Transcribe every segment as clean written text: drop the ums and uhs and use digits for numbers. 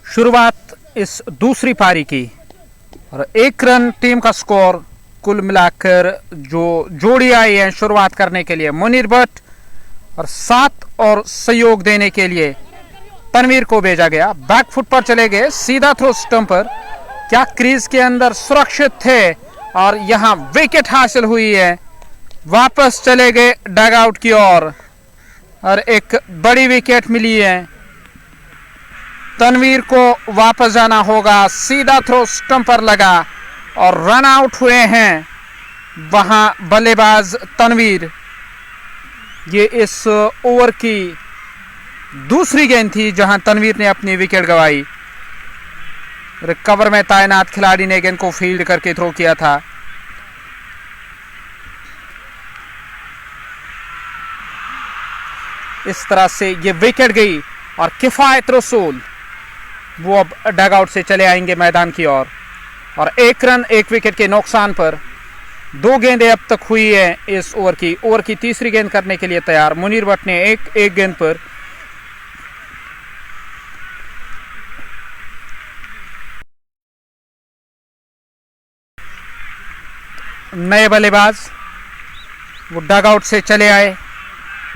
शुरुआत इस दूसरी पारी की और 1 रन टीम का स्कोर। कुल मिलाकर जो जोड़ी आई है शुरुआत करने के लिए मुनीर भट्ट और साथ और सहयोग देने के लिए तनवीर को भेजा गया। बैक फुट पर चले गए, सीधा थ्रो स्टंप पर, क्या क्रीज के अंदर सुरक्षित थे और यहां विकेट हासिल हुई है। वापस चले गए डग आउट की ओर और एक बड़ी विकेट मिली है। तनवीर को वापस जाना होगा, सीधा थ्रो स्टंप पर लगा और रन आउट हुए हैं वहां बल्लेबाज तनवीर। ये इस ओवर की दूसरी गेंद थी जहां तनवीर ने अपनी विकेट गंवाई। कवर में तैनात खिलाड़ी ने गेंद को फील्ड करके थ्रो किया था। इस तरह से ये विकेट गई और किफायत रसूल वो अब डग आउट से चले आएंगे मैदान की ओर और 1 रन 1 विकेट के नुकसान पर 2 गेंदें अब तक हुई है इस ओवर की। ओवर की तीसरी गेंद करने के लिए तैयार मुनीर भट्ट ने एक गेंद पर नए बल्लेबाज वो डग आउट से चले आए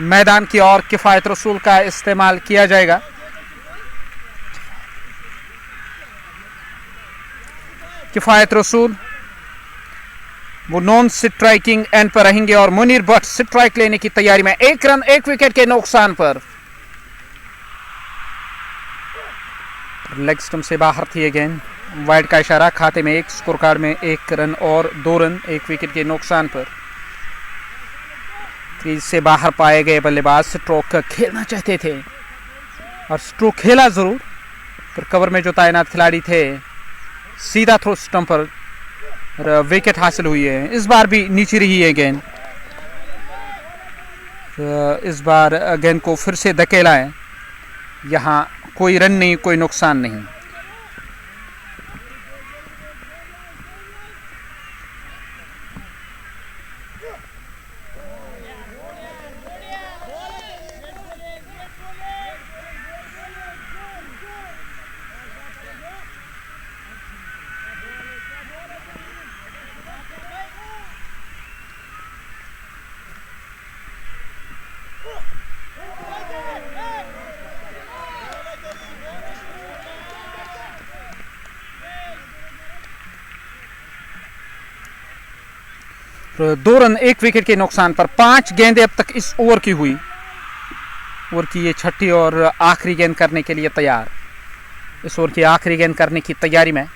मैदान की ओर। किफायत रसूल का इस्तेमाल किया जाएगा। किफायत रसूल वो नॉन स्ट्राइकिंग एंड पर रहेंगे और मुनीर भट्ट स्ट्राइक लेने की तैयारी में। 1 रन 1 विकेट के नुकसान पर लेग स्टंप से बाहर थी गेंद। वाइड का इशारा, खाते में 1, स्कोर कार्ड में 1 रन और 2 रन 1 विकेट के नुकसान पर। क्रीज से बाहर पाए गए बल्लेबाज स्ट्रोक खेलना चाहते थे और स्ट्रोक खेला जरूर, पर कवर में जो तैनात खिलाड़ी थे सीधा थ्रो स्टंप पर विकेट हासिल हुई है। इस बार भी नीचे रही है गेंद। इस बार गेंद को फिर से धकेला है। यहां कोई रन नहीं, कोई नुकसान नहीं। तो 2 रन 1 विकेट के नुकसान पर 5 गेंदें अब तक इस ओवर की हुई। ओवर की ये छठी और आखिरी गेंद करने के लिए तैयार। इस ओवर की आखिरी गेंद करने की तैयारी में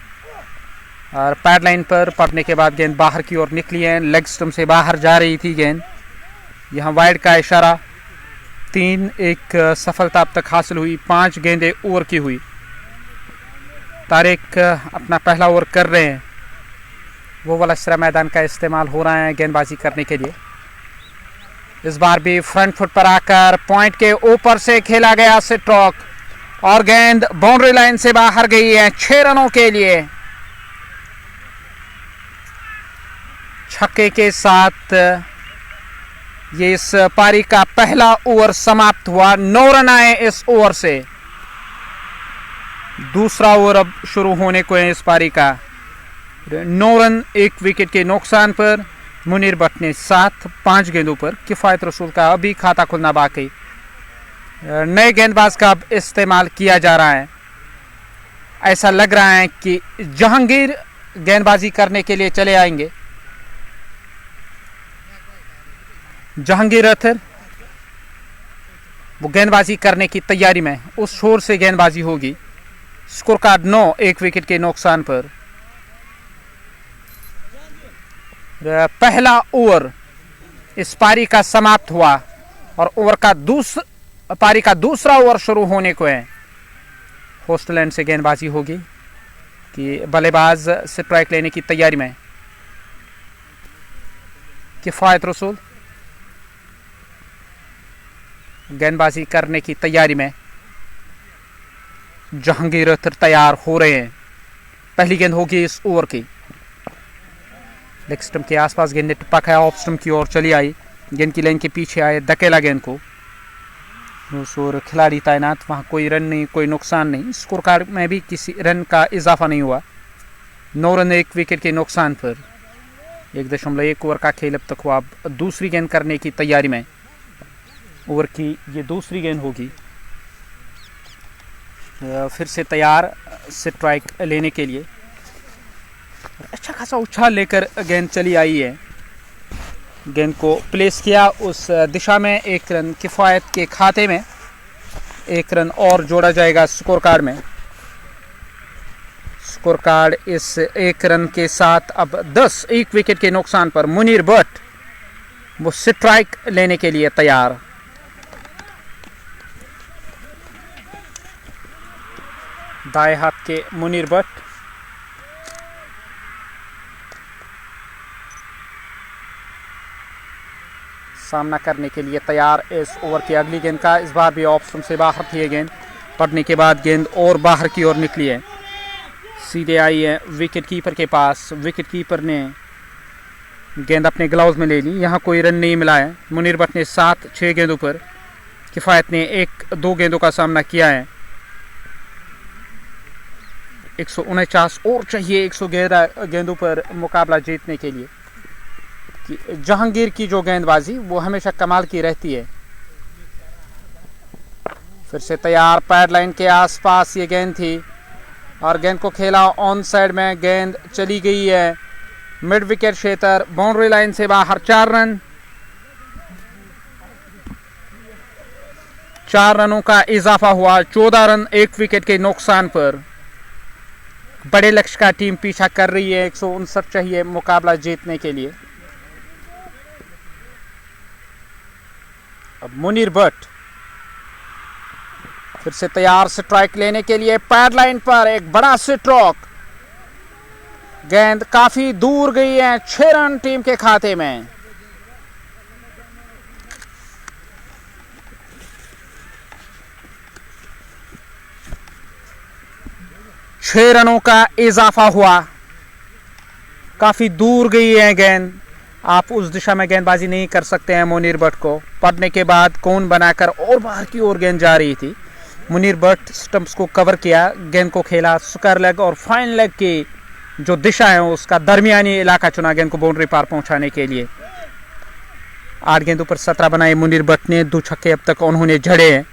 और पैड लाइन पर पड़ने के बाद गेंद बाहर की ओर निकली है। लेग स्टंप से बाहर जा रही थी गेंद। यहाँ वाइड का इशारा। 3 एक सफलता अब तक हासिल हुई। 5 गेंदें ओवर की हुई। तारिक अपना पहला ओवर कर रहे हैं। वो वाला सिरा मैदान का इस्तेमाल हो रहा है गेंदबाजी करने के लिए। इस बार भी फ्रंट फुट पर आकर पॉइंट के ऊपर से खेला गया स्ट्रोक और गेंद बाउंड्री लाइन से बाहर गई है 6 रनों के लिए। छक्के के साथ ये इस पारी का पहला ओवर समाप्त हुआ। 9 रन आए इस ओवर से। दूसरा ओवर अब शुरू होने को है इस पारी का। 9 रन 1 विकेट के नुकसान पर मुनीर भट्ट ने 5 गेंदों पर। किफायत रसूल का अभी खाता खुलना बाकी। नए गेंदबाज का अब इस्तेमाल किया जा रहा है। ऐसा लग रहा है कि जहांगीर गेंदबाजी करने के लिए चले आएंगे। जहांगीर अथर वो गेंदबाजी करने की तैयारी में। उस छोर से गेंदबाजी होगी। स्कोर कार्ड 9 1 विकेट के नुकसान पर। पहला ओवर इस पारी का समाप्त हुआ और पारी का दूसरा ओवर शुरू होने को है। होस्टल एंड से गेंदबाजी होगी कि बल्लेबाज स्ट्राइक लेने की तैयारी में। किफायत रसूल गेंदबाजी करने की तैयारी में। जहांगीर अख्तर तैयार हो रहे हैं। पहली गेंद होगी इस ओवर की। लेग स्टंप के आसपास गेंद ने टप्पा खाया, ऑफ स्टंप की ओर चली आई। गेंद की लाइन के पीछे आए, धकेला गेंद को। और खिलाड़ी तैनात, वहाँ कोई रन नहीं, कोई नुकसान नहीं। स्कोर कार्ड में भी किसी रन का इजाफा नहीं हुआ। 9 रन 1 विकेट के नुकसान पर 1.1 ओवर का खेल अब तक हुआ। अब दूसरी गेंद करने की तैयारी में, ओवर की ये दूसरी गेंद होगी। फिर से तैयार स्ट्राइक लेने के लिए। अच्छा खासा उछाल लेकर गेंद चली आई है। गेंद को प्लेस किया उस दिशा में, 1 रन किफ़ायत के खाते में। 1 रन और जोड़ा जाएगा स्कोर कार्ड में। स्कोर कार्ड इस 1 रन के साथ अब 10, 1 विकेट के नुकसान पर मुनीर भट्ट वो स्ट्राइक लेने के लिए तैयार। दाएं हाथ के मुनीर भट्ट सामना करने के लिए तैयार इस ओवर की अगली गेंद का। इस बार भी ऑप्शन से बाहर थी गेंद, पड़ने के बाद गेंद और बाहर की ओर निकली है, सीधे आई है विकेट कीपर के पास। विकेट कीपर ने गेंद अपने ग्लव्स में ले ली। यहाँ कोई रन नहीं मिला है। मुनीर भट्ट ने 7-6 गेंदों पर, किफ़ायत ने 1-2 गेंदों का सामना किया है। 149 और चाहिए 111 गेंदों पर मुकाबला जीतने के लिए। जहांगीर की जो गेंदबाजी वो हमेशा कमाल की रहती है। फिर से तैयार, पैड लाइन के आसपास ये गेंद थी और गेंद को खेला ऑन साइड में। गेंद चली गई है मिड विकेट क्षेत्र, बाउंड्री लाइन से बाहर। 4 रन, 4 रनों का इजाफा हुआ। 14 रन 1 विकेट के नुकसान पर। बड़े लक्ष्य का टीम पीछा कर रही है। 159 चाहिए मुकाबला जीतने के लिए। अब मुनीर भट्ट फिर से तैयार स्ट्राइक लेने के लिए। पैड लाइन पर एक बड़ा स्ट्रोक, गेंद काफी दूर गई है। 6 रन टीम के खाते में। छह रनों का इजाफा हुआ। काफी दूर गई है गेंद, आप उस दिशा में गेंदबाजी नहीं कर सकते हैं मुनीर भट्ट को। पड़ने के बाद कोन बनाकर और बाहर की ओर गेंद जा रही थी। मुनीर भट्ट स्टंप्स को कवर किया, गेंद को खेला स्क्वायर लेग और फाइन लेग की जो दिशा है उसका दरमियानी इलाका चुना गेंद को बाउंड्री पार पहुंचाने के लिए। 8 गेंदों पर 17 बनाए मुनीर भट्ट ने। 2 छक्के अब तक उन्होंने जड़े हैं।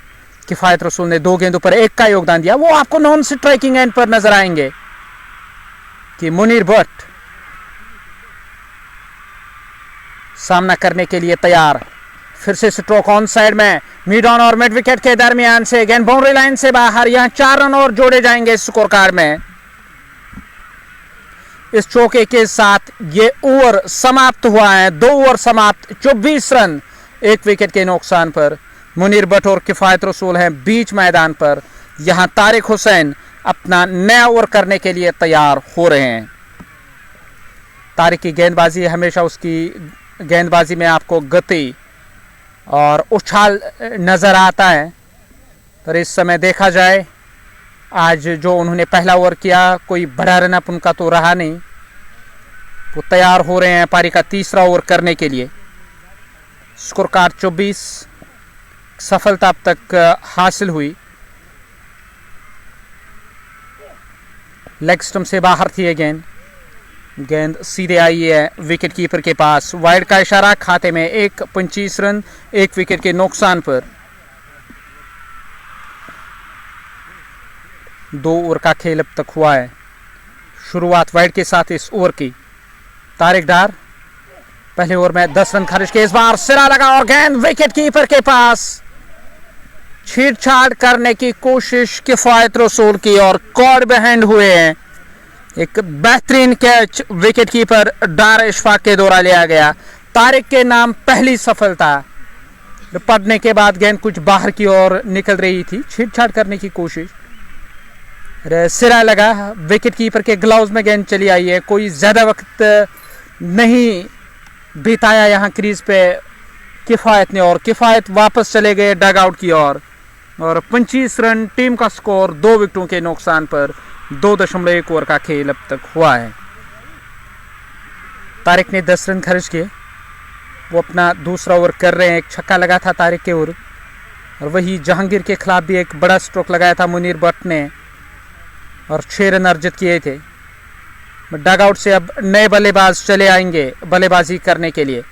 किफायत रसूल ने 2 गेंदों पर 1 का योगदान दिया। वो आपको नॉन स्ट्राइकिंग एंड पर नजर आएंगे कि मुनीर भट्ट सामना करने के लिए तैयार। फिर से स्ट्रोक ऑन साइड में, मिड ऑन और मिड विकेट के दरमियान से गेंद बाउंड्री लाइन से बाहर। यहां 4 रन और जोड़े जाएंगे स्कोर कार्ड में। इस चौके के साथ ये ओवर समाप्त हुआ है। 2 ओवर समाप्त, 24 रन 1 विकेट के नुकसान पर। मुनीर भट्ट और किफायत रसूल हैं बीच मैदान पर। यहां तारिक हुसैन अपना नया ओवर करने के लिए तैयार हो रहे हैं। तारिक की गेंदबाजी हमेशा, उसकी गेंदबाजी में आपको गति और उछाल नजर आता है। पर इस समय देखा जाए, आज जो उन्होंने पहला ओवर किया, कोई बड़ा रन अप उनका तो रहा नहीं। वो तैयार हो रहे हैं पारी का तीसरा ओवर करने के लिए। स्कोर कार्ड 24, सफलता अब तक हासिल हुई। लेग स्टंप से बाहर थी ये गेंद। गेंद सीधे आई है विकेट कीपर के पास। वाइड का इशारा, खाते में 25 रन 1 विकेट के नुकसान पर। 2 ओवर का खेल अब तक हुआ है। शुरुआत वाइड के साथ इस ओवर की। तारिक डार पहले ओवर में 10 रन खारिज के। इस बार सिरा लगा और गेंद विकेट कीपर के पास। छेड़छाड़ करने की कोशिश किफायत रसूल की और कॉर्ड बिहाइंड हुए हैं। एक बेहतरीन कैच विकेट कीपर डार इशफाक के द्वारा लिया गया। तारिक के नाम पहली सफलता। पड़ने के बाद गेंद कुछ बाहर की ओर निकल रही थी, छेड़छाड़ करने की कोशिश, सिरा लगा। विकेट कीपर के ग्लव्स में गेंद चली आई है। कोई ज्यादा वक्त नहीं बिताया यहाँ क्रीज पे किफायत ने, और किफायत वापस चले गए डग आउट की ओर। और 25 रन टीम का स्कोर 2 विकेटों के नुकसान पर। 2.1 ओवर का खेल अब तक हुआ है। तारिक ने 10 रन खर्च किए। वो अपना दूसरा ओवर कर रहे हैं। एक छक्का लगा था तारिक के ओवर। और वही जहांगीर के खिलाफ भी एक बड़ा स्ट्रोक लगाया था मुनीर भट्ट ने और 6 रन अर्जित किए थे। डगआउट से अब नए बल्लेबाज चले आएंगे बल्लेबाजी करने के लिए।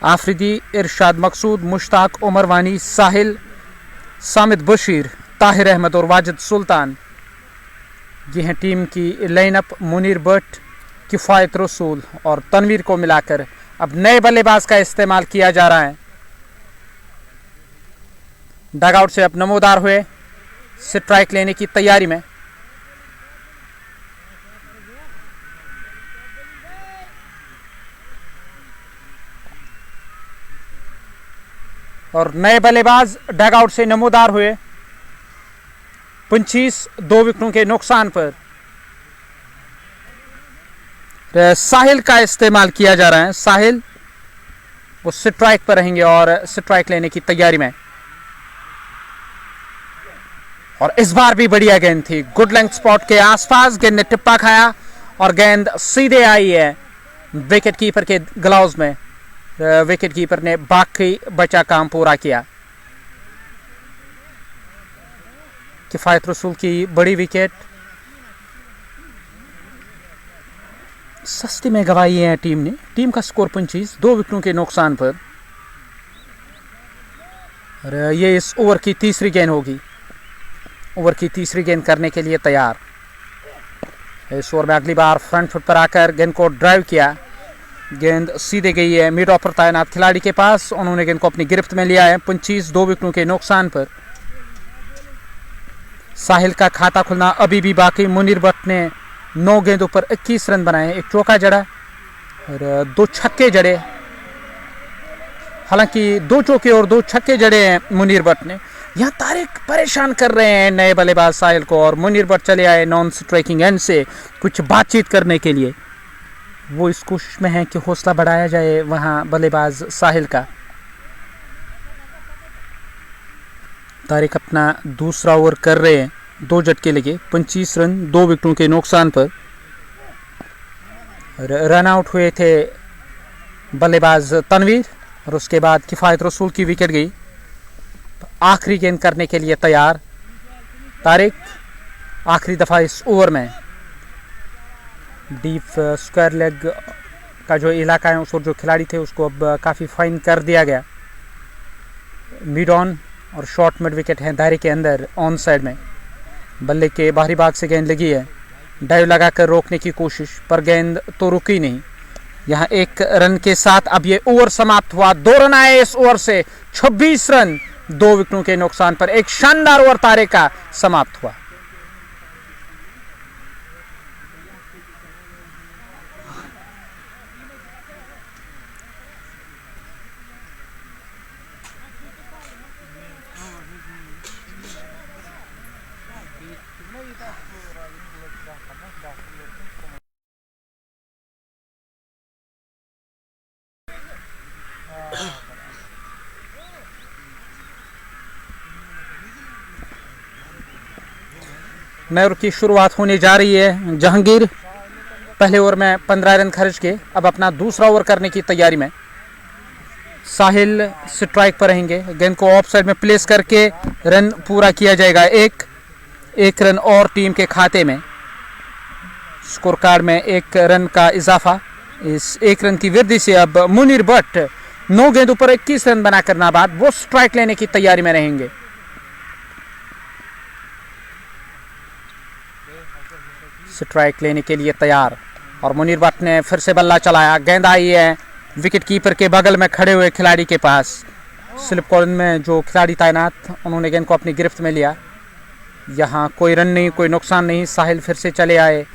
आफरीदी, इरशाद मकसूद, मुश्ताक, उमर वानी, साहिल, सामिद बशीर, ताहिर अहमद और वाजिद सुल्तान, ये हैं टीम की लाइनअप। मुनीर भट्ट, किफ़ायत रसूल और तनवीर को मिलाकर अब नए बल्लेबाज का इस्तेमाल किया जा रहा है। डगआउट से अब नमोदार हुए स्ट्राइक लेने की तैयारी में। और नए बल्लेबाज डगआउट से नमोदार हुए। 25 2 विकेटों के नुकसान पर साहिल का इस्तेमाल किया जा रहा है। साहिल वो स्ट्राइक पर रहेंगे और स्ट्राइक लेने की तैयारी में। और इस बार भी बढ़िया गेंद थी, गुड लेंथ स्पॉट के आसपास गेंद ने टिप्पा खाया और गेंद सीधे आई है विकेट कीपर के ग्लव्स में। विकेट कीपर ने बाकी बचा काम पूरा किया। किफ़ायत रसूल की बड़ी विकेट सस्ती में गंवाई है टीम ने। टीम का स्कोर 25 2 विकेटों के नुकसान पर। और ये इस ओवर की तीसरी गेंद होगी। ओवर की तीसरी गेंद करने के लिए तैयार। इस ओवर में अगली बार फ्रंट फुट पर आकर गेंद को ड्राइव किया। गेंद सीधे गई है मिड ऑफ पर तैनात खिलाड़ी के पास। उन्होंने गेंद को अपनी गिरफ्त में लिया है। 25 2 विकेटों के नुकसान पर। साहिल का खाता खुलना अभी भी बाकी। मुनीर भट्ट ने 9 गेंदों पर 21 रन बनाए, एक चौका जड़ा और 2 छक्के जड़े। हालांकि 2 चौके और 2 छक्के जड़े हैं मुनीर भट्ट ने। यहाँ तारिक परेशान कर रहे हैं नए बल्लेबाज साहिल को और मुनीर भट्ट चले आए नॉन स्ट्राइकिंग एंड से कुछ बातचीत करने के लिए। वो इस कोशिश में है कि हौसला बढ़ाया जाए वहाँ बल्लेबाज साहिल का। तारिक अपना दूसरा ओवर कर रहे हैं, 2 झटके लगे, 25 रन 2 विकेटों के नुकसान पर। रन आउट हुए थे बल्लेबाज तनवीर और उसके बाद किफ़ायत रसूल की विकेट गई। आखिरी गेंद करने के लिए तैयार तारिक। आखिरी दफ़ा इस ओवर में डीप स्क्वायर लेग का जो इलाका है उस और जो खिलाड़ी थे उसको अब काफ़ी फाइन कर दिया गया। मिड ऑन और शॉर्ट मिड विकेट है दायरे के अंदर ऑन साइड में। बल्ले के बाहरी भाग से गेंद लगी है, डाइव लगाकर रोकने की कोशिश पर गेंद तो रुकी नहीं। यहाँ 1 रन के साथ अब ये ओवर समाप्त हुआ। 2 रन आए इस ओवर से। 26 रन 2 विकेटों के नुकसान पर एक शानदार ओवर तारे का समाप्त हुआ। नए ओवर की शुरुआत होने जा रही है। जहांगीर पहले ओवर में 15 रन खर्च के अब अपना दूसरा ओवर करने की तैयारी में। साहिल स्ट्राइक पर रहेंगे। गेंद को ऑफ साइड में प्लेस करके रन पूरा किया जाएगा। एक रन और टीम के खाते में। स्कोर कार्ड में 1 रन का इजाफा। इस 1 रन की वृद्धि से अब मुनीर भट्ट 9 गेंदों पर 21 रन बनाकर नाबाद वो स्ट्राइक लेने की तैयारी में रहेंगे। स्ट्राइक लेने के लिए तैयार और मुनीर भट्ट ने फिर से बल्ला चलाया। गेंद आई है विकेट कीपर के बगल में खड़े हुए खिलाड़ी के पास। स्लिप कॉर्नर में जो खिलाड़ी तैनात उन्होंने गेंद को अपनी गिरफ्त में लिया। यहाँ कोई रन नहीं, कोई नुकसान नहीं। साहिल फिर से चले आए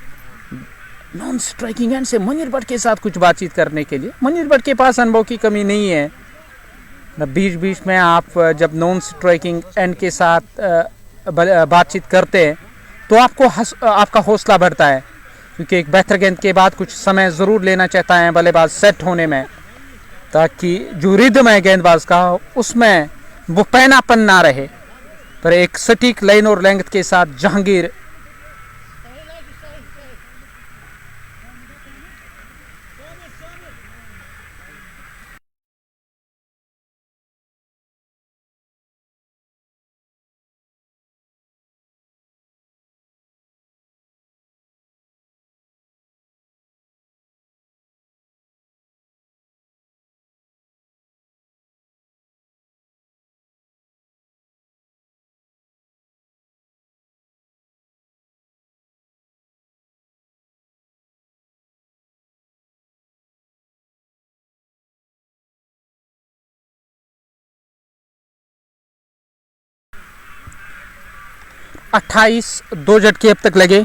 नॉन स्ट्राइकिंग एंड से मुनीर भट्ट के साथ कुछ बातचीत करने के लिए। मुनीर भट्ट के पास अनुभव की कमी नहीं है। बीच बीच में आप जब नॉन स्ट्राइकिंग एंड के साथ बातचीत करते हैं तो आपका हौसला बढ़ता है, क्योंकि एक बेहतर गेंद के बाद कुछ समय ज़रूर लेना चाहता है बल्लेबाज सेट होने में, ताकि जो रिदम है गेंदबाज का उसमें वो पैनापन ना रहे। पर एक सटीक लाइन और लेंथ के साथ जहांगीर 28 2 झटके अब तक लगे।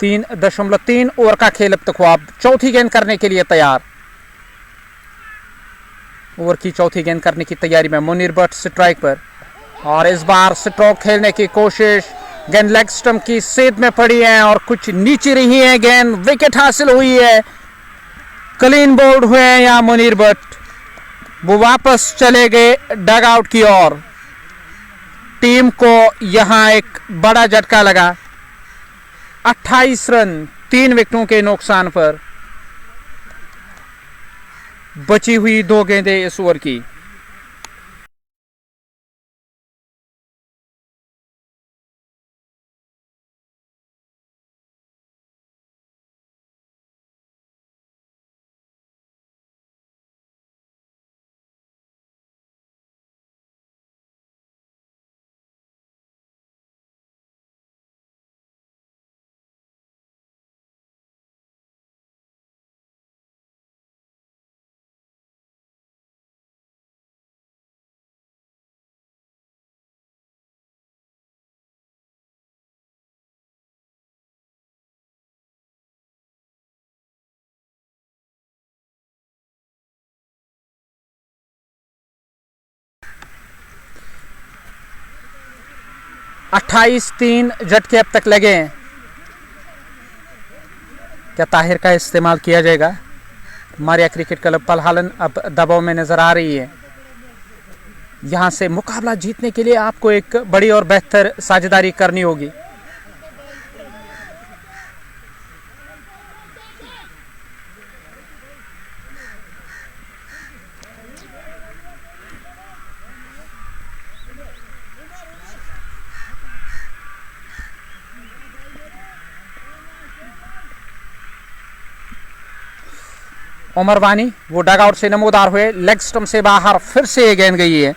3.3 ओवर का खेल अब तक हुआ। अब चौथी गेंद करने के लिए तैयार। ओवर की चौथी गेंद करने की तैयारी में मुनीर भट्ट स्ट्राइक पर, और इस बार स्ट्रोक खेलने की कोशिश। गेंद लेग स्टंप की सेध में पड़ी है और कुछ नीचे रही है गेंद। विकेट हासिल हुई है। क्लीन बोल्ड हुए हैं यहाँ मुनीर भट्ट। वो वापस चले गए डग आउट की ओर। टीम को यहां एक बड़ा झटका लगा। 28 रन 3 विकेटों के नुकसान पर। बची हुई 2 गेंदें इस ओवर की। अट्ठाईस 3 झटके अब तक लगे हैं। क्या ताहिर का इस्तेमाल किया जाएगा? मारिया क्रिकेट क्लब पलहालन अब दबाव में नजर आ रही है। यहां से मुकाबला जीतने के लिए आपको एक बड़ी और बेहतर साझेदारी करनी होगी। उमर वानी वो डग आउट से नमोदार हुए। लेग स्टंप से बाहर फिर से ये गेंद गई है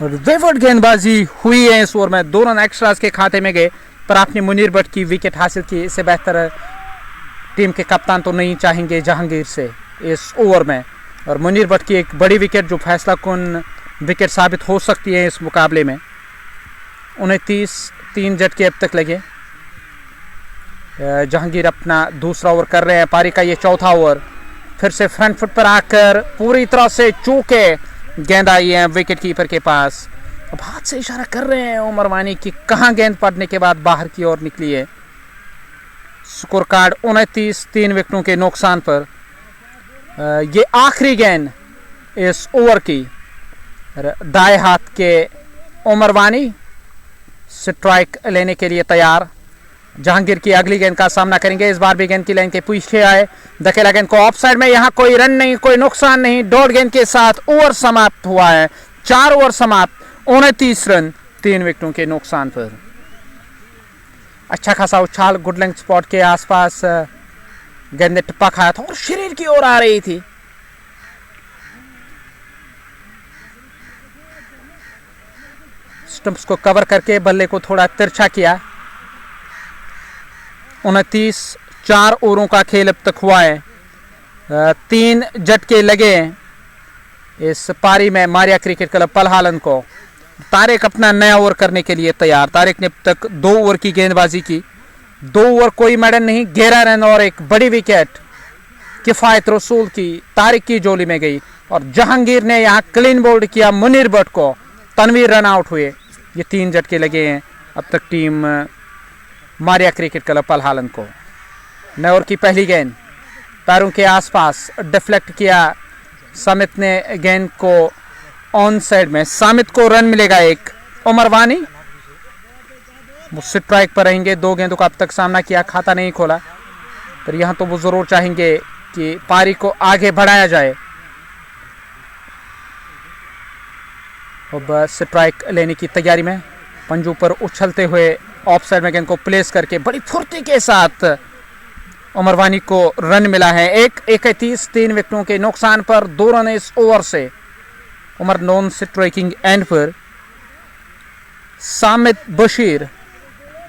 और बेवट गेंदबाजी हुई है इस ओवर में। 2 रन एक्स्ट्रास के खाते में गए, पर आपने मुनीर भट्ट की विकेट हासिल की। इससे बेहतर टीम के कप्तान तो नहीं चाहेंगे जहांगीर से इस ओवर में। और मुनीर भट्ट की एक बड़ी विकेट जो फैसला कुन विकेट साबित हो सकती है इस मुकाबले में। 29 3 झटके अब तक लगे। जहांगीर अपना दूसरा ओवर कर रहे हैं। पारी का ये चौथा ओवर। फिर से फ्रंट फुट पर आकर पूरी तरह से चूके गेंद आई है विकेट कीपर के पास। अब हाथ से इशारा कर रहे हैं उमर वानी कि कहां गेंद पड़ने के बाद बाहर की ओर निकली है। स्कोर कार्ड 29 3 विकेटों के नुकसान पर। ये आखिरी गेंद इस ओवर की। दाएं हाथ के उमर वानी स्ट्राइक लेने के लिए तैयार। जहांगीर की अगली गेंद का सामना करेंगे। इस बार भी गेंद की लाइन के पीछे आए। धकेला गेंद को ऑफ साइड में। यहां कोई रन नहीं, कोई नुकसान नहीं। डॉट गेंद के साथ ओवर समाप्त हुआ है। 4 ओवर समाप्त। 29 रन 3 विकेटों के नुकसान पर। अच्छा खासा उछाल गुड लेंथ स्पॉट के आसपास गेंद ने टिप्पा खाया था और शरीर की ओर आ रही थी। स्टंप्स को कवर करके बल्ले को थोड़ा तिरछा किया। 29 4 ओवरों का खेल अब तक हुआ है। 3 झटके लगे इस पारी में मारिया क्रिकेट क्लब पलहालन को। तारिक अपना नया ओवर करने के लिए तैयार। तारिक ने अब तक 2 ओवर की गेंदबाजी की। 2 ओवर कोई मेडल नहीं, 11 रन और एक बड़ी विकेट किफायत रसूल की तारिक की जोली में गई। और जहांगीर ने यहाँ क्लीन बोल्ड किया मुनीर भट्ट को। तनवीर रन आउट हुए। ये 3 झटके लगे हैं अब तक टीम मारिया क्रिकेट क्लब पलहालन को। नए ओवर की पहली गेंद पैरों के आसपास डिफ्लेक्ट किया। सामित ने गेंद को ऑन साइड में। सामित को रन मिलेगा एक। उमर वानी वो स्ट्राइक पर रहेंगे। 2 गेंदों का अब तक सामना किया, खाता नहीं खोला, पर यहां तो वो जरूर चाहेंगे कि पारी को आगे बढ़ाया जाए। अब स्ट्राइक लेने की तैयारी में। पंजू पर उछलते हुए ऑफ साइड में गेंद को प्लेस करके बड़ी फुर्ती के साथ उमर वानी को रन मिला है। 31 3 विकेटों के नुकसान पर। 2 रन इस ओवर से। उमर नॉन स्ट्राइकिंग एंड पर। सामित बशीर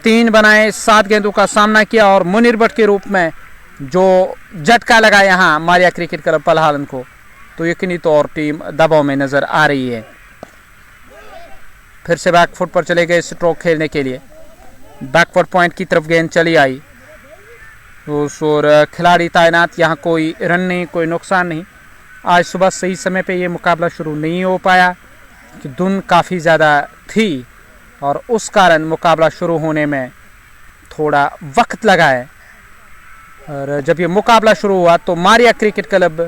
3 बनाए, 7 गेंदों का सामना किया और मुनीर भट्ट के रूप में जो झटका लगा यहां मारिया क्रिकेट क्लब पलहालन को, तो यकीनी तौर टीम दबाव में नजर आ रही है। फिर से बैक फुट पर चले गए स्ट्रोक खेलने के लिए। बैकवर्ड पॉइंट की तरफ गेंद चली आई और खिलाड़ी तैनात, यहाँ कोई रन नहीं, कोई नुकसान नहीं। आज सुबह सही समय पे ये मुकाबला शुरू नहीं हो पाया कि धुंध काफ़ी ज़्यादा थी और उस कारण मुकाबला शुरू होने में थोड़ा वक्त लगा है। और जब ये मुकाबला शुरू हुआ तो मारिया क्रिकेट क्लब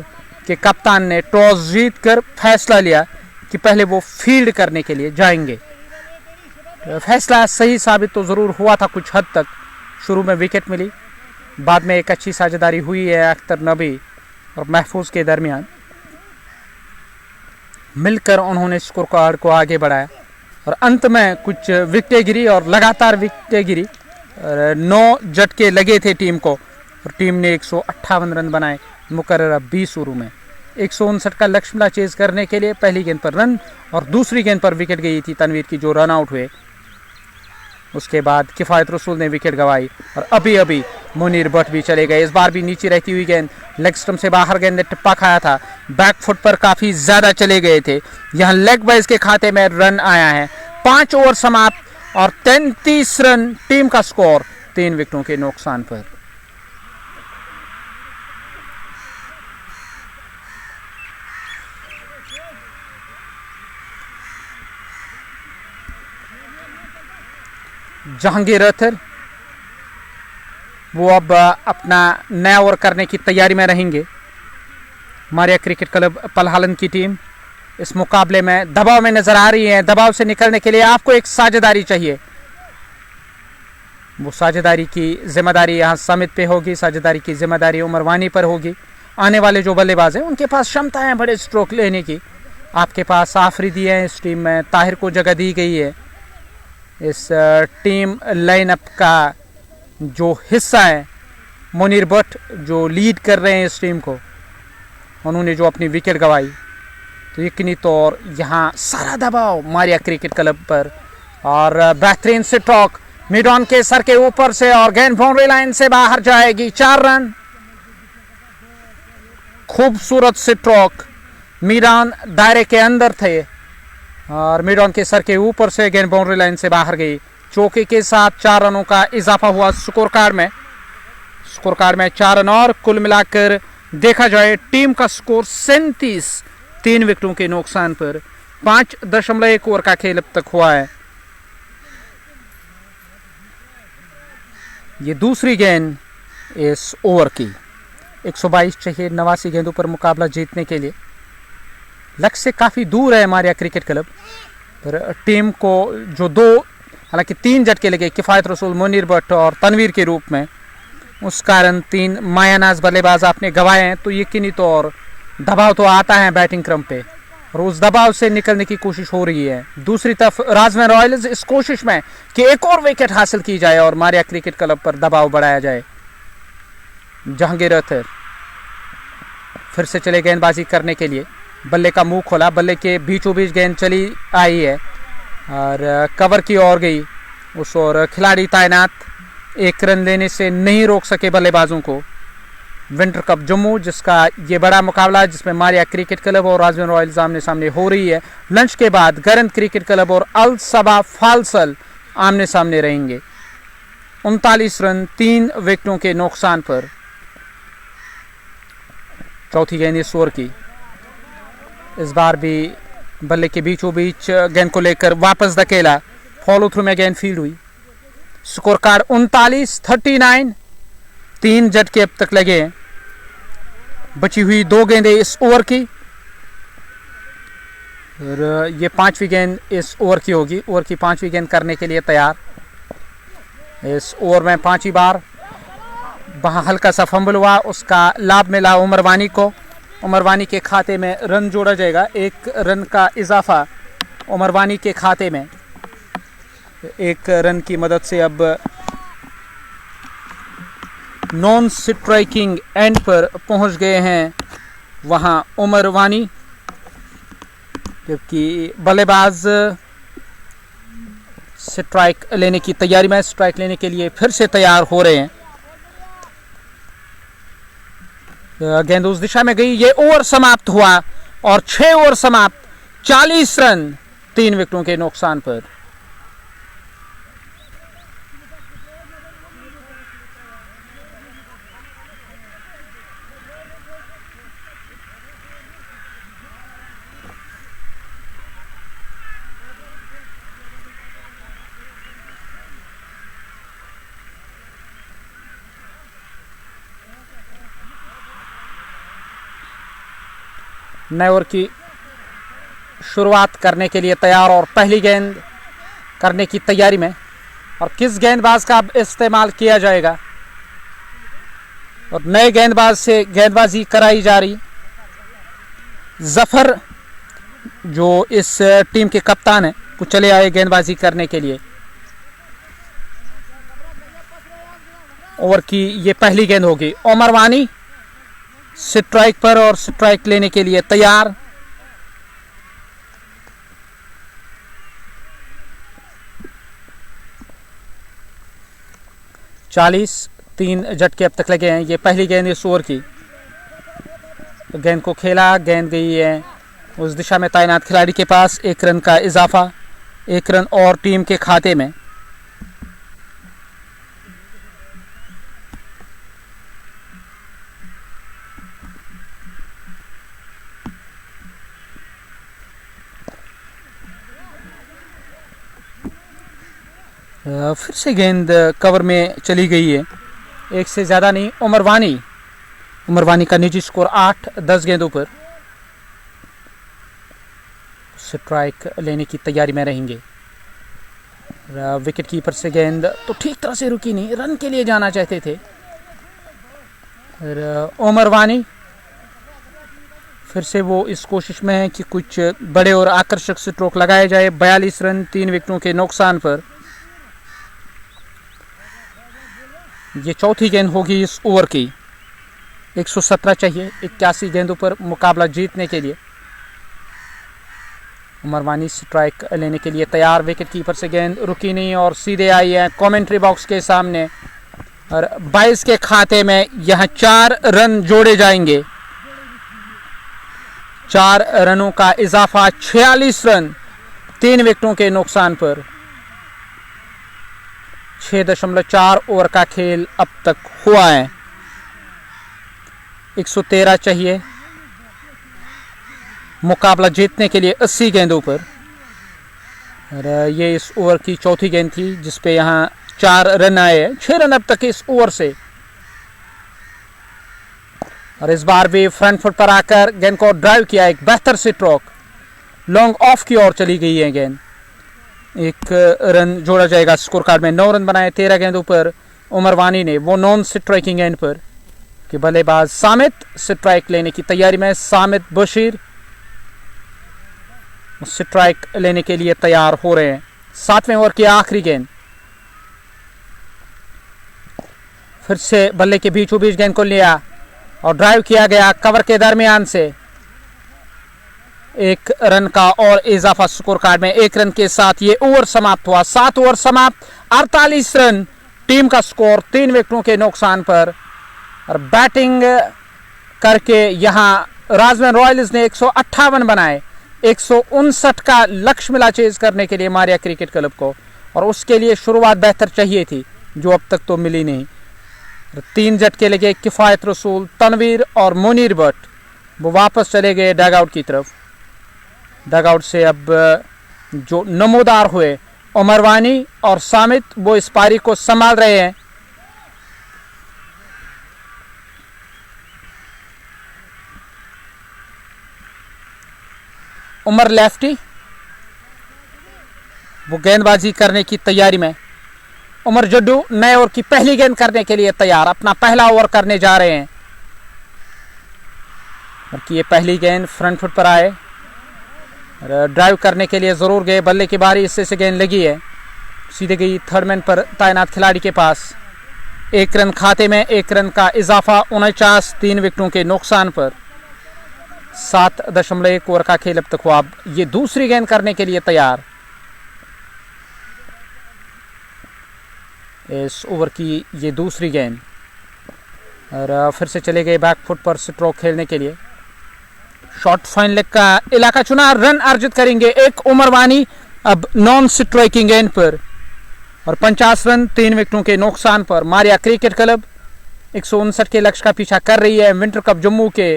के कप्तान ने टॉस जीतकर फैसला लिया कि पहले वो फील्ड करने के लिए जाएंगे। फैसला सही साबित तो ज़रूर हुआ था कुछ हद तक। शुरू में विकेट मिली, बाद में एक अच्छी साझेदारी हुई है अख्तर नबी और महफूज के दरमियान। मिलकर उन्होंने स्कोर कार्ड को आगे बढ़ाया और अंत में कुछ विकेटें गिरी और लगातार विकेटें गिरी। 9 झटके लगे थे टीम को और टीम ने 158 रन बनाए मुकर्रर 20 ओवरों में। 159 का लक्ष्य मिला चेज करने के लिए। पहली गेंद पर रन और दूसरी गेंद पर विकेट गई थी तनवीर की, जो रन आउट हुए। उसके बाद किफ़ायत रसूल ने विकेट गंवाई और अभी मुनीर भट्ट भी चले गए। इस बार भी नीचे रहती हुई गेंद लेग स्टंप से बाहर, गेंद ने टिप्पा खाया था, बैक फुट पर काफ़ी ज़्यादा चले गए थे। यहाँ लेग बाइज के खाते में रन आया है। 5 ओवर समाप्त और 33 रन टीम का स्कोर 3 विकेटों के नुकसान पर। जहांगीर अख्तर वो अब अपना नया ओवर करने की तैयारी में रहेंगे। मारिया क्रिकेट क्लब पलहालन की टीम इस मुकाबले में दबाव में नजर आ रही है। दबाव से निकलने के लिए आपको एक साझेदारी चाहिए। वो साझेदारी की जिम्मेदारी यहाँ समित पे होगी, साझेदारी की जिम्मेदारी उमर वानी पर होगी। आने वाले जो बल्लेबाज हैं उनके पास क्षमता है बड़े स्ट्रोक लेने की। आपके पास आफरीदी है इस टीम में, ताहिर को जगह दी गई है। इस टीम लाइनअप का जो हिस्सा है मुनीर भट्ट जो लीड कर रहे हैं इस टीम को, उन्होंने जो अपनी विकेट गंवाई, तो यकीनी तौर यहाँ सारा दबाव मारिया क्रिकेट क्लब पर। और बेहतरीन स्ट्रोक मिड ऑन के सर के ऊपर से और गेंद बाउंड्री लाइन से बाहर जाएगी। 4 रन। खूबसूरत स्ट्रोक, मिड ऑन दायरे के अंदर थे और मिड ऑन के सर के ऊपर से गेंद बाउंड्री लाइन से बाहर गई। चौके के साथ 4 रनों का इजाफा हुआ स्कोर कार्ड में। स्कोर कार्ड में 4 रन और कुल मिलाकर देखा जाए टीम का स्कोर 37, 3 विकेटों के नुकसान पर। 5.1 ओवर का खेल अब तक हुआ है। ये दूसरी गेंद इस ओवर की। 122 चाहिए 89 गेंदों पर मुकाबला जीतने के लिए। लक्ष्य से काफ़ी दूर है मारिया क्रिकेट क्लब, पर टीम को जो 2 हालांकि 3 झटके लगे किफ़ायत रसूल, मुनीर भट्ट और तनवीर के रूप में, उस कारण 3 मायानाज बल्लेबाज आपने गंवाए हैं। तो यकीनी तौर दबाव तो आता है बैटिंग क्रम पे और उस दबाव से निकलने की कोशिश हो रही है। दूसरी तरफ राजमहल रॉयल्स इस कोशिश में कि एक और विकेट हासिल की जाए और मारिया क्रिकेट क्लब पर दबाव बढ़ाया जाए। जहांगीर अख्तर फिर से चले गेंदबाजी करने के लिए। बल्ले का मुंह खोला, बल्ले के बीचों बीच गेंद चली आई है और कवर की ओर गई। उस और खिलाड़ी तैनात 1 रन लेने से नहीं रोक सके बल्लेबाजों को। विंटर कप जम्मू जिसका ये बड़ा मुकाबला जिसमें मारिया क्रिकेट क्लब और राजमहल रॉयल्स आमने सामने हो रही है। लंच के बाद गरंद क्रिकेट क्लब और अल सबा फालसल आमने सामने रहेंगे। 39 रन 3 विकेटों के नुकसान पर। चौथी गेंद इस ओवर की। इस बार भी बल्ले के बीचों बीच गेंद को लेकर वापस धकेला, फॉलो थ्रू में गेंद फील्ड हुई। स्कोर कार्ड 39-39, 3 झटके अब तक लगे हैं। बची हुई 2 गेंदें इस ओवर की और ये 5वीं गेंद इस ओवर की होगी। ओवर की 5वीं गेंद करने के लिए तैयार। इस ओवर में 5वीं बार वहाँ हल्का सा फंबल हुआ, उसका लाभ मिला उमर वानी को। उमर वानी के खाते में रन जोड़ा जाएगा। 1 रन का इजाफा उमर वानी के खाते में। 1 रन की मदद से अब नॉन स्ट्राइकिंग एंड पर पहुंच गए हैं वहां उमर वानी, जबकि बल्लेबाज स्ट्राइक लेने की तैयारी में, स्ट्राइक लेने के लिए फिर से तैयार हो रहे हैं। गेंद उस दिशा में गई। ये ओवर समाप्त हुआ और 6 ओवर समाप्त, 40 रन 3 विकेटों के नुकसान पर। नए ओवर की शुरुआत करने के लिए तैयार और पहली गेंद करने की तैयारी में। और किस गेंदबाज का अब इस्तेमाल किया जाएगा और नए गेंदबाज से गेंदबाजी कराई जा रही। जफर जो इस टीम के कप्तान हैं वो चले आए गेंदबाजी करने के लिए। ओवर की ये पहली गेंद होगी। उमर वानी स्ट्राइक पर और स्ट्राइक लेने के लिए तैयार। चालीस 3 झटके अब तक लगे हैं। ये पहली गेंद इस ओवर की। तो गेंद को खेला, गेंद गई है उस दिशा में तैनात खिलाड़ी के पास। 1 रन का इजाफा, 1 रन और टीम के खाते में। फिर से गेंद कवर में चली गई है। 1 से ज़्यादा नहीं। उमर वानी का निजी स्कोर 8 10 गेंदों पर। स्ट्राइक लेने की तैयारी में रहेंगे। विकेट कीपर से गेंद तो ठीक तरह से रुकी नहीं, रन के लिए जाना चाहते थे। उमर वानी फिर से वो इस कोशिश में है कि कुछ बड़े और आकर्षक स्ट्रोक लगाए जाए। 42 रन 3 विकेटों के नुकसान पर। ये चौथी गेंद होगी इस ओवर की। 117 चाहिए 81 गेंदों पर मुकाबला जीतने के लिए। उमर वानी स्ट्राइक लेने के लिए तैयार। विकेट कीपर से गेंद रुकी नहीं और सीधे आई है कमेंट्री बॉक्स के सामने। और 22 के खाते में यहां 4 रन जोड़े जाएंगे। 4 रनों का इजाफा। 46 रन 3 विकेटों के नुकसान पर। 6.4 ओवर का खेल अब तक हुआ है। 113 चाहिए मुकाबला जीतने के लिए 80 गेंदों पर। और ये इस ओवर की चौथी गेंद थी जिसपे यहां 4 रन आए हैं। 6 रन अब तक इस ओवर से। और इस बार भी फ्रंट फुट पर आकर गेंद को ड्राइव किया। एक बेहतर स्ट्रोक लॉन्ग ऑफ की ओर चली गई है गेंद। 1 रन जोड़ा जाएगा स्कोर कार्ड में। 9 रन बनाए 13 गेंदों पर उमर वानी ने, वो नॉन स्ट्राइकिंग एंड पर। कि बल्लेबाज सामित स्ट्राइक लेने की तैयारी में। सामित बशीर स्ट्राइक लेने के लिए तैयार हो रहे हैं। 7वें ओवर की आखिरी गेंद। फिर से बल्ले के बीचों बीच गेंद को लिया और ड्राइव किया गया कवर के दरमियान से। 1 रन का और इजाफा स्कोर कार्ड में। 1 रन के साथ ये ओवर समाप्त हुआ। 7 ओवर समाप्त। 48 रन टीम का स्कोर 3 विकेटों के नुकसान पर। और बैटिंग करके यहां राजमहल रॉयल्स ने 158 बनाए। 159 का लक्ष्य मिला चेज करने के लिए मारिया क्रिकेट क्लब को। और उसके लिए शुरुआत बेहतर चाहिए थी जो अब तक तो मिली नहीं। 3 झटके लगे। किफायत रसूल, तनवीर और मुनीर भट्ट वो वापस चले गए डगआउट की तरफ। डगआउट से अब जो नमोदार हुए उमर वानी और सामित वो इस पारी को संभाल रहे हैं। उमर लेफ्टी वो गेंदबाजी करने की तैयारी में। उमर जड्डू नए ओवर की पहली गेंद करने के लिए तैयार। अपना पहला ओवर करने जा रहे हैं। ये पहली गेंद फ्रंट फुट पर आए। ड्राइव करने के लिए जरूर गए। बल्ले की बारी इससे से गेंद लगी है, सीधे गई थर्ड मैन पर तैनात खिलाड़ी के पास। 1 रन खाते में। 1 रन का इजाफा। 49 3 विकेटों के नुकसान पर। 7.1 ओवर का खेल अब तक हुआ। ये दूसरी गेंद करने के लिए तैयार। इस ओवर की ये दूसरी गेंद। और फिर से चले गए बैक फुट पर स्ट्रोक खेलने के लिए। शॉर्ट फाइन लेग का इलाका चुना। रन अर्जित करेंगे। 1 उमर वानी अब नॉन स्ट्राइकिंग एंड पर। और 50 रन 3 विकेटों के नुकसान पर। मारिया क्रिकेट क्लब 159 के लक्ष्य का पीछा कर रही है विंटर कप जम्मू के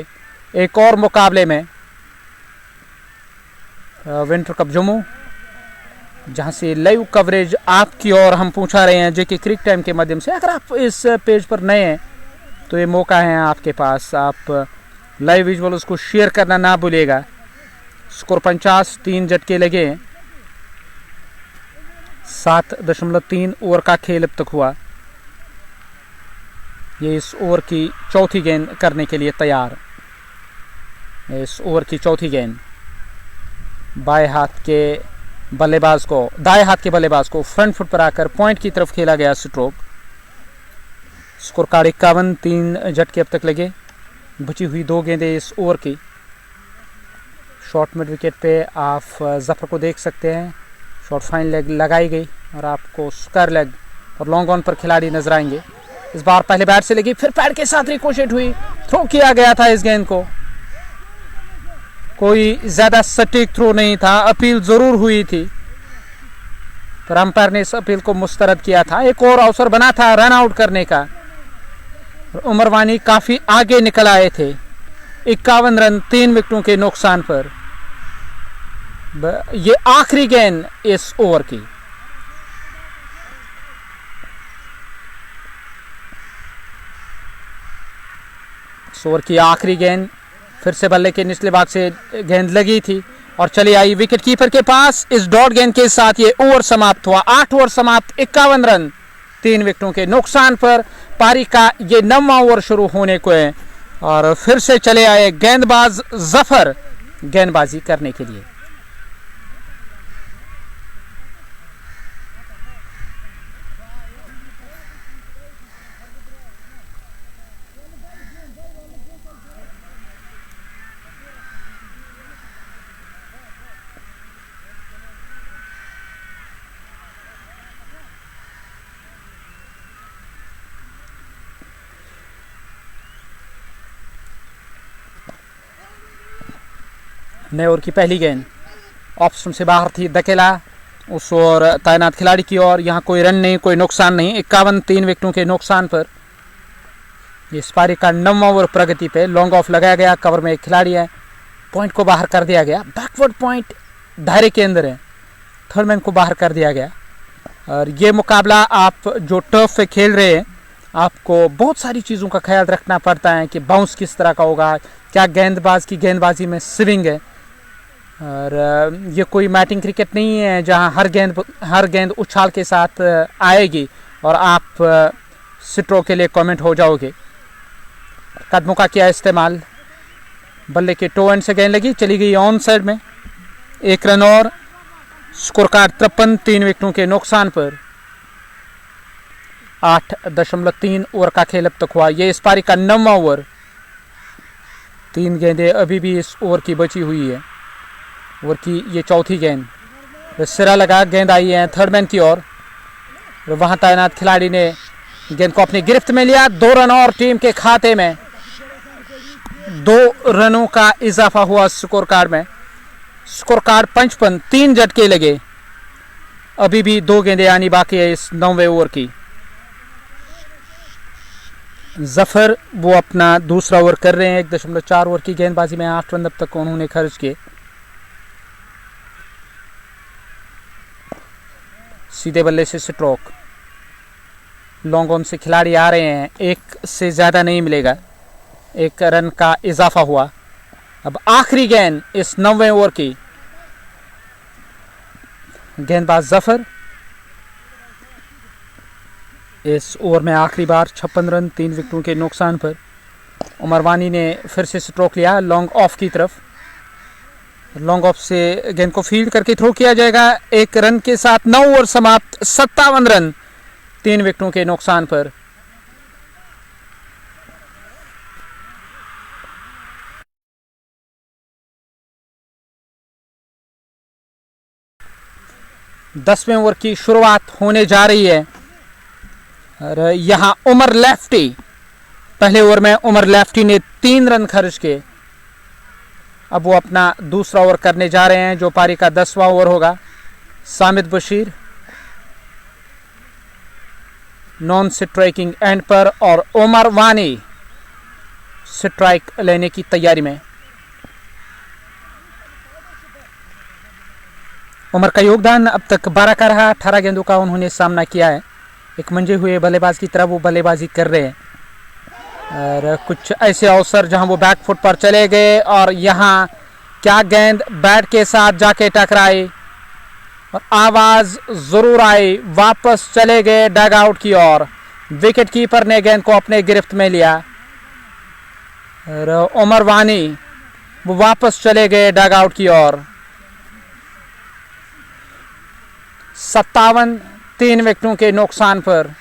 एक और मुकाबले में। विंटर कप जम्मू जहां से लाइव कवरेज आपकी और हम पहुंचा रहे हैं जेके क्रिक टाइम के माध्यम से। अगर आप इस पेज पर नए हैं तो ये मौका है आपके पास। आप लाइव विजुअल उसको शेयर करना ना भूलिएगा। स्कोर 50, 3 झटके लगे। 7.3 ओवर का खेल अब तक हुआ। ये इस ओवर की चौथी गेंद करने के लिए तैयार। इस ओवर की चौथी गेंद बाएं हाथ के बल्लेबाज को, दाएं हाथ के बल्लेबाज को फ्रंट फुट पर आकर पॉइंट की तरफ खेला गया स्ट्रोक। स्कोर कार्ड 51, 3 झटके अब तक लगे। बची हुई 2 गेंदें इस ओवर की। शॉर्ट मिड विकेट पे आप जफर को देख सकते हैं। शॉर्ट फाइन लेग लगाई गई और आपको स्क्वायर लेग और लॉन्ग ऑन पर खिलाड़ी नजर आएंगे। इस बार पहले बैट से लगी, फिर पैड के साथ रिकोशेट हुई, थ्रो किया गया था इस गेंद को। कोई ज्यादा सटीक थ्रो नहीं था, अपील जरूर हुई थी पर अंपायर ने इस अपील को मुस्तरद किया था। एक और अवसर बना था रन आउट करने का। उमर वानी काफी आगे निकल आए थे। 51 रन 3 विकेटों के नुकसान पर। ये आखिरी गेंद इस ओवर की। इस ओवर की आखिरी गेंद फिर से बल्ले के निचले भाग से गेंद लगी थी और चली आई विकेट कीपर के पास। इस डॉट गेंद के साथ ये ओवर समाप्त हुआ। 8 ओवर समाप्त, 51 रन 3 विकेटों के नुकसान पर। पारी का ये 9वां ओवर शुरू होने को है और फिर से चले आए गेंदबाज जफर गेंदबाजी करने के लिए। नए ओवर की पहली गेंद ऑफ स्टंप से बाहर थी, धकेला उस ओर तैनात खिलाड़ी की ओर। यहाँ कोई रन नहीं, कोई नुकसान नहीं। 51 3 विकेटों के नुकसान पर इस पारी का 9वां ओवर प्रगति पे। लॉन्ग ऑफ लगाया गया, कवर में एक खिलाड़ी है, पॉइंट को बाहर कर दिया गया। बैकवर्ड पॉइंट दायरे के अंदर है, थर्डमैन को बाहर कर दिया गया। और ये मुकाबला आप जो टर्फ पे खेल रहे हैं, आपको बहुत सारी चीज़ों का ख्याल रखना पड़ता है कि बाउंस किस तरह का होगा, क्या गेंदबाज की गेंदबाजी में स्विंग है। और ये कोई मैटिंग क्रिकेट नहीं है जहां हर गेंद उछाल के साथ आएगी और आप स्ट्रोक के लिए कमेंट हो जाओगे। कदमों का किया इस्तेमाल, बल्ले के टो एंड से गेंद लगी, चली गई ऑन साइड में। 1 रन और। स्कोर कार्ड 53 3 विकेटों के नुकसान पर। 8.3 ओवर का खेल अब तक हुआ। ये इस पारी का 9वां ओवर। 3 गेंदें अभी भी इस ओवर की बची हुई है। ओवर की ये चौथी गेंद। सिरा लगा, गेंद आई है थर्डमैन की ओर। वहां तैनात खिलाड़ी ने गेंद को अपनी गिरफ्त में लिया। 2 रन और टीम के खाते में। 2 रनों का इजाफा हुआ स्कोर कार्ड में। स्कोर कार्ड 55 3 झटके लगे। अभी भी 2 गेंदें आनी बाकी है इस 9वें ओवर की। जफर वो अपना दूसरा ओवर कर रहे हैं। 1.4 ओवर की गेंदबाजी में 8 रन अब तक उन्होंने खर्च किए। सीधे बल्ले से स्ट्रोक, लॉन्ग ऑन से खिलाड़ी आ रहे हैं। 1 से ज्यादा नहीं मिलेगा। 1 रन का इजाफा हुआ। अब आखिरी गेंद इस 9वें ओवर की। गेंदबाज जफर इस ओवर में आखिरी बार 56 रन 3 विकेटों के नुकसान पर। उमर वानी ने फिर से स्ट्रोक लिया लॉन्ग ऑफ की तरफ। लॉन्ग ऑफ से गेंद को फील्ड करके थ्रो किया जाएगा। 1 रन के साथ 9 ओवर समाप्त। 57 रन 3 विकेटों के नुकसान पर। दसवें ओवर की शुरुआत होने जा रही है और यहां उमर लेफ्टी, पहले ओवर में उमर लेफ्टी ने 3 रन खर्च किए। अब वो अपना दूसरा ओवर करने जा रहे हैं जो पारी का 10वां ओवर होगा। सामिद बशीर नॉन स्ट्राइकिंग एंड पर और उमर वानी स्ट्राइक लेने की तैयारी में। उमर का योगदान अब तक 12 का रहा। 18 गेंदों का उन्होंने सामना किया है। एक मंजे हुए बल्लेबाज की तरह वो बल्लेबाजी कर रहे हैं। और कुछ ऐसे अवसर जहां वो बैक फुट पर चले गए और यहां क्या गेंद बैट के साथ जाके टकराई और आवाज जरूर आई, वापस चले गए डग आउट की ओर। विकेट कीपर ने गेंद को अपने गिरफ्त में लिया और उमर वानी वो वापस चले गए डग आउट की ओर। 57 3 विकेटों के नुकसान पर।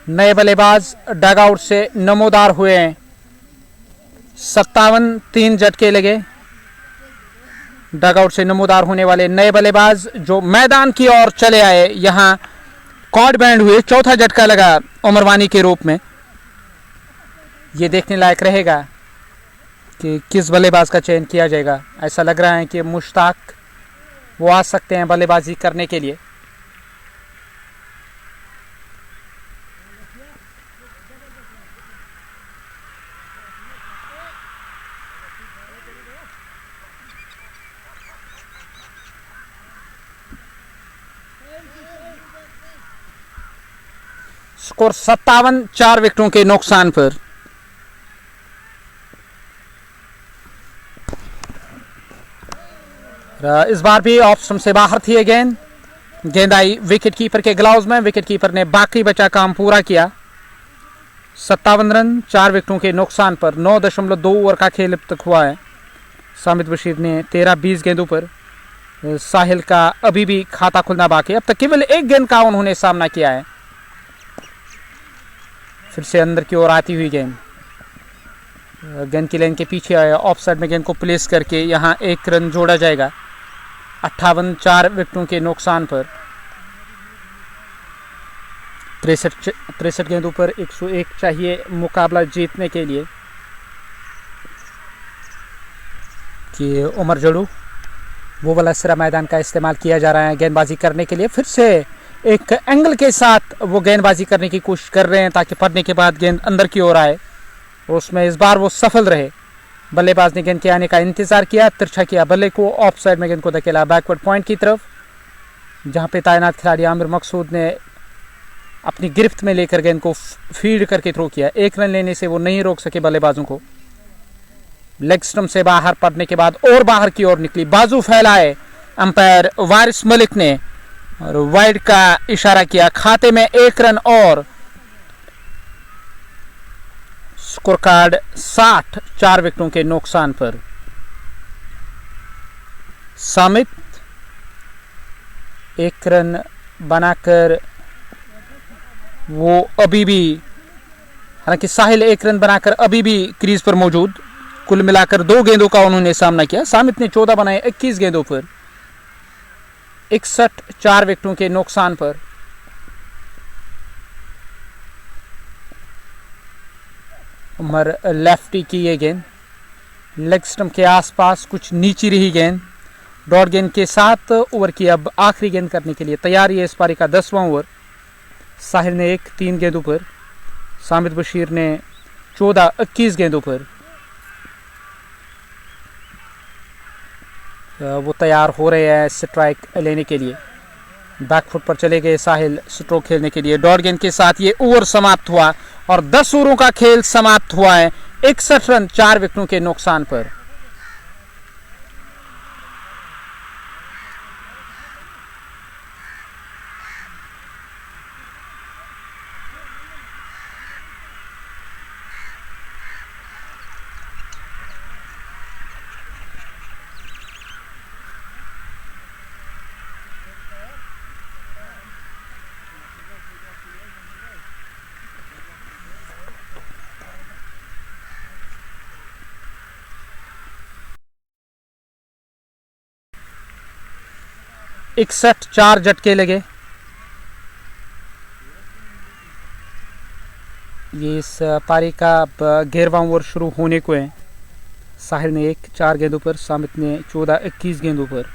नए बल्लेबाज डग आउट से नमोदार हुए हैं। 57 3 झटके लगे। डग आउट से नमोदार होने वाले नए बल्लेबाज जो मैदान की ओर चले आए, यहां कॉर्ड बैंड हुए। चौथा झटका लगा उमर वानी के रूप में। यह देखने लायक रहेगा कि किस बल्लेबाज का चयन किया जाएगा। ऐसा लग रहा है कि मुश्ताक वो आ सकते हैं बल्लेबाजी करने के लिए। स्कोर 57 4 विकेटों के नुकसान पर। इस बार भी ऑफ स्टंप से बाहर थी गेंद। गेंद आई विकेट कीपर के ग्लव्स में। विकेट कीपर ने बाकी बचा काम पूरा किया। 57 रन 4 विकेटों के नुकसान पर। 9.2 ओवर का खेल अब तक हुआ है। सामिद बशीर ने 13-20 गेंदों पर। साहिल का अभी भी खाता खुलना बाकी। अब तक केवल एक गेंद का उन्होंने सामना किया है। फिर से अंदर की ओर आती हुई गेंद। गेंद की लाइन के पीछे आया। ऑफ साइड में गेंद को प्लेस करके यहां 1 रन जोड़ा जाएगा। 58 4 विकेटों के नुकसान पर। 63 गेंदों पर 101 चाहिए मुकाबला जीतने के लिए। कि उमर जड़ू वो वाला सिरा मैदान का इस्तेमाल किया जा रहा है गेंदबाजी करने के लिए। फिर से एक एंगल के साथ वो गेंदबाजी करने की कोशिश कर रहे हैं ताकि पड़ने के बाद गेंद अंदर की ओर आए। उसमें इस बार वो सफल रहे। बल्लेबाज ने गेंद के आने का इंतजार किया, तिरछा किया बल्ले को, ऑफ साइड में गेंद को धकेला बैकवर्ड पॉइंट की तरफ, जहां पे तैनात खिलाड़ी आमिर मकसूद ने अपनी गिरफ्त में लेकर गेंद को फीड करके थ्रो किया। 1 रन लेने से वो नहीं रोक सके बल्लेबाजों को। लेग स्टंप से बाहर पड़ने के बाद और बाहर की ओर निकली, बाजू फैलाए अंपायर वारिस मलिक ने और वाइड का इशारा किया। खाते में 1 रन और। स्कोर कार्ड 60 4 विकेटों के नुकसान पर। सामित 1 रन बनाकर वो अभी भी, हालांकि साहिल 1 रन बनाकर अभी भी क्रीज पर मौजूद। कुल मिलाकर 2 गेंदों का उन्होंने सामना किया। सामित ने 14 बनाए 21 गेंदों पर। 61 4 विकेटों के नुकसान पर। उमर लेफ्टी की ये गेंद लेग स्टंप के आसपास कुछ नीची रही गेंद। डॉट गेंद के साथ ओवर की अब आखिरी गेंद करने के लिए तैयारी है इस पारी का 10वां ओवर। साहिल ने 3 गेंदों पर। सामिद बशीर ने 14-21 गेंदों पर। वो तैयार हो रहे हैं स्ट्राइक लेने के लिए। बैकफुट पर चले गए साहिल स्ट्रोक खेलने के लिए। डॉट गेंद के साथ ये ओवर समाप्त हुआ और 10 ओवरों का खेल समाप्त हुआ है 61 रन 4 विकेटों के नुकसान पर। इकसठ 4 झटके लगे। ये इस पारी का 11वां ओवर शुरू होने को है। साहिल ने 4 गेंदों पर। सामित ने 14-21 गेंदों पर।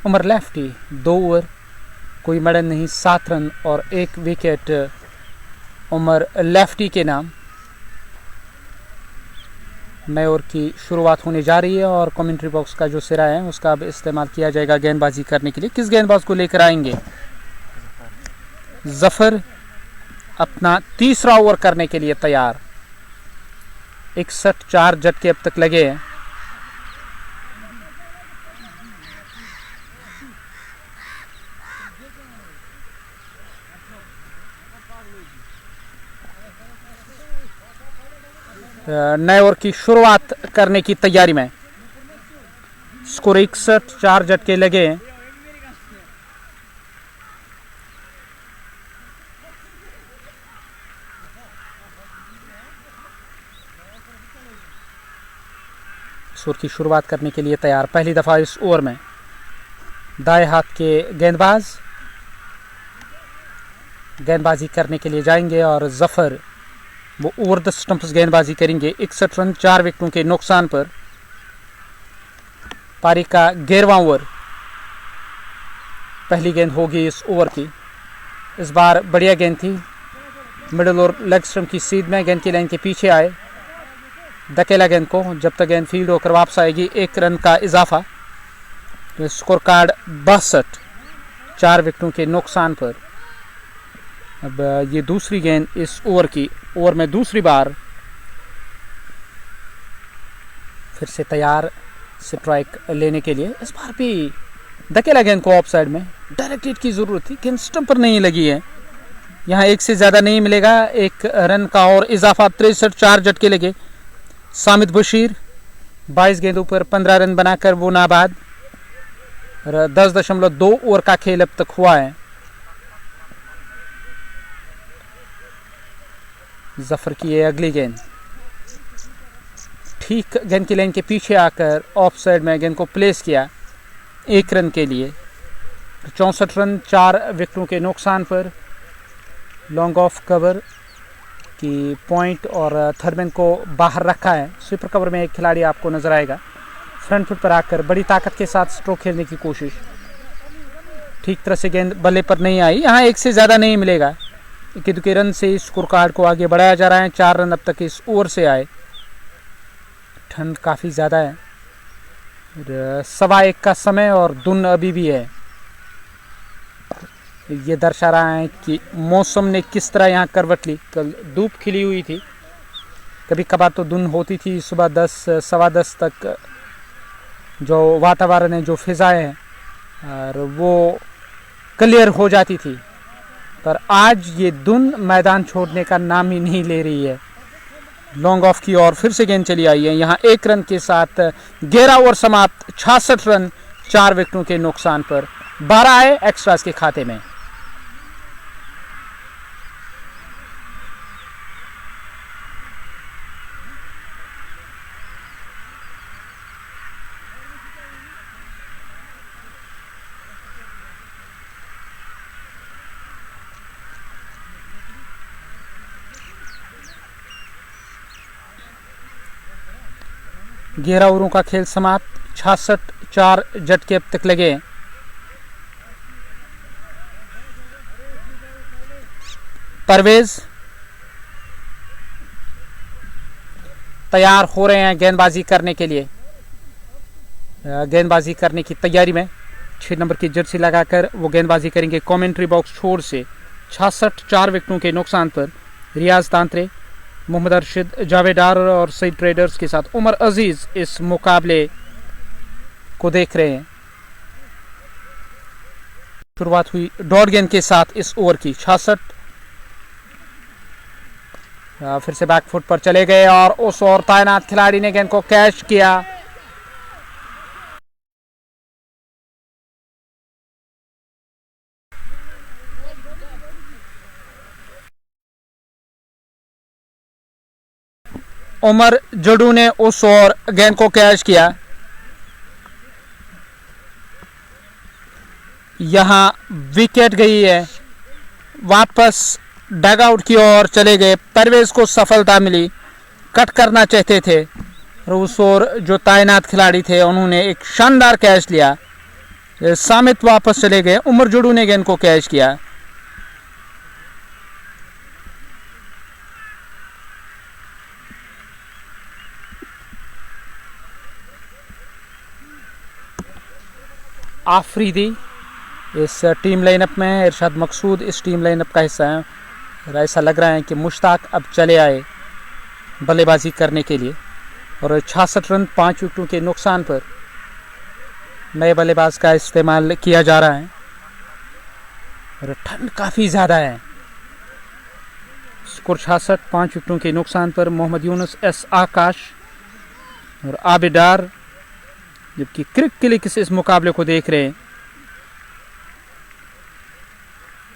उमर लेफ्टी 2 ओवर, कोई मेडल नहीं, 7 रन और 1 विकेट उमर लेफ्टी के नाम। नए ओवर की शुरुआत होने जा रही है और कमेंट्री बॉक्स का जो सिरा है उसका अब इस्तेमाल किया जाएगा गेंदबाजी करने के लिए। किस गेंदबाज को लेकर आएंगे? जफर अपना तीसरा ओवर करने के लिए तैयार। 61 4 झटके अब तक लगे हैं। नए ओवर की शुरुआत करने की तैयारी में। स्कोर 61 4 झटके लगे हैं। इस ओवर की शुरुआत करने के लिए तैयार। पहली दफा इस ओवर में दाएं हाथ के गेंदबाज गेंदबाजी करने के लिए जाएंगे और जफर वो ओवर द स्टंप्स गेंदबाजी करेंगे। 61 रन 4 विकेटों के नुकसान पर। पारी का 11वां ओवर। पहली गेंद होगी इस ओवर की। इस बार बढ़िया गेंद थी, मिडिल और लेग स्टंप की सीध में गेंद की लाइन के पीछे आए, धकेला गेंद को। जब तक गेंद फील्ड होकर वापस आएगी 1 रन का इजाफा। तो स्कोर कार्ड 62 4 विकेटों के नुकसान पर। अब ये दूसरी गेंद इस ओवर की। ओवर में दूसरी बार फिर से तैयार स्ट्राइक लेने के लिए। इस बार भी धकेला गेंद को ऑफ साइड में। डायरेक्ट हिट की जरूरत थी, गेंद स्टंप पर नहीं लगी है। यहाँ 1 से ज्यादा नहीं मिलेगा। 1 रन का और इजाफा। 63 4 झटके लगे। सामिद बशीर 22 गेंदों पर 15 रन बनाकर वो नाबाद। 10.2 ओवर का खेल अब तक हुआ है। जफर की ये अगली गेंद ठीक गेंद की लाइन के पीछे आकर ऑफ साइड में गेंद को प्लेस किया 1 रन के लिए। 64 रन 4 विकेटों के नुकसान पर। लॉन्ग ऑफ कवर की पॉइंट और थर्डमैन को बाहर रखा है। स्वीपर कवर में एक खिलाड़ी आपको नजर आएगा। फ्रंट फुट पर आकर बड़ी ताकत के साथ स्ट्रोक खेलने की कोशिश। ठीक तरह से गेंद बल्ले पर नहीं आई। यहाँ 1 से ज्यादा नहीं मिलेगा। 21 रन से स्कोर कार्ड को आगे बढ़ाया जा रहा है। 4 रन अब तक इस ओवर से आए। ठंड काफ़ी ज़्यादा है। 1:15 का समय और धुंध अभी भी है। ये दर्शा रहा है कि मौसम ने किस तरह यहाँ करवट ली। कल धूप खिली हुई थी, कभी कभार तो धुंध होती थी। सुबह 10 सवा 10 तक जो वातावरण है, जो फिजाएं हैं, और वो क्लियर हो जाती थी। पर आज ये धुंध मैदान छोड़ने का नाम ही नहीं ले रही है। लॉन्ग ऑफ की ओर फिर से गेंद चली आई है। यहाँ 1 रन के साथ 11 ओवर समाप्त। 66 रन 4 विकेटों के नुकसान पर। 12 आए एक्स्ट्रास के खाते में। ग्यारह ओवरों का खेल समाप्त। 66 4 झटके अब तक लगे। परवेज तैयार हो रहे हैं गेंदबाजी करने के लिए। गेंदबाजी करने की तैयारी में 6 नंबर की जर्सी लगाकर वो गेंदबाजी करेंगे कमेंट्री बॉक्स छोर से। 66 4 विकेटों के नुकसान पर। रियाज तांत्रे, मोहम्मद अरशद, जावेदार और सईद ट्रेडर्स के साथ उमर अजीज इस मुकाबले को देख रहे हैं। शुरुआत हुई डॉट गेंद के साथ इस ओवर की। 66 फिर से बैक फुट पर चले गए और उस और तैनात खिलाड़ी ने गेंद को कैच किया। उमर जडू ने उस और गेंद को कैच किया। यहां विकेट गई है। वापस डगआउट की ओर चले गए। परवेज को सफलता मिली। कट करना चाहते थे और उस ओर जो तैनात खिलाड़ी थे उन्होंने एक शानदार कैच लिया। सामित वापस चले गए। उमर जडू ने गेंद को कैच किया। आफरीदी इस टीम लाइनअप में है, इरशाद मकसूद इस टीम लाइनअप का हिस्सा है। और ऐसा लग रहा है कि मुश्ताक अब चले आए बल्लेबाजी करने के लिए। और 66 रन 5 विकेटों के नुकसान पर नए बल्लेबाज का इस्तेमाल किया जा रहा है। और ठंड काफ़ी ज़्यादा है। स्कोर 66 5 विकेटों के नुकसान पर मोहम्मद यूनुस, एस आकाश और आबिदार, जबकि क्रिक क्लिक्स इस मुकाबले को देख रहे हैं।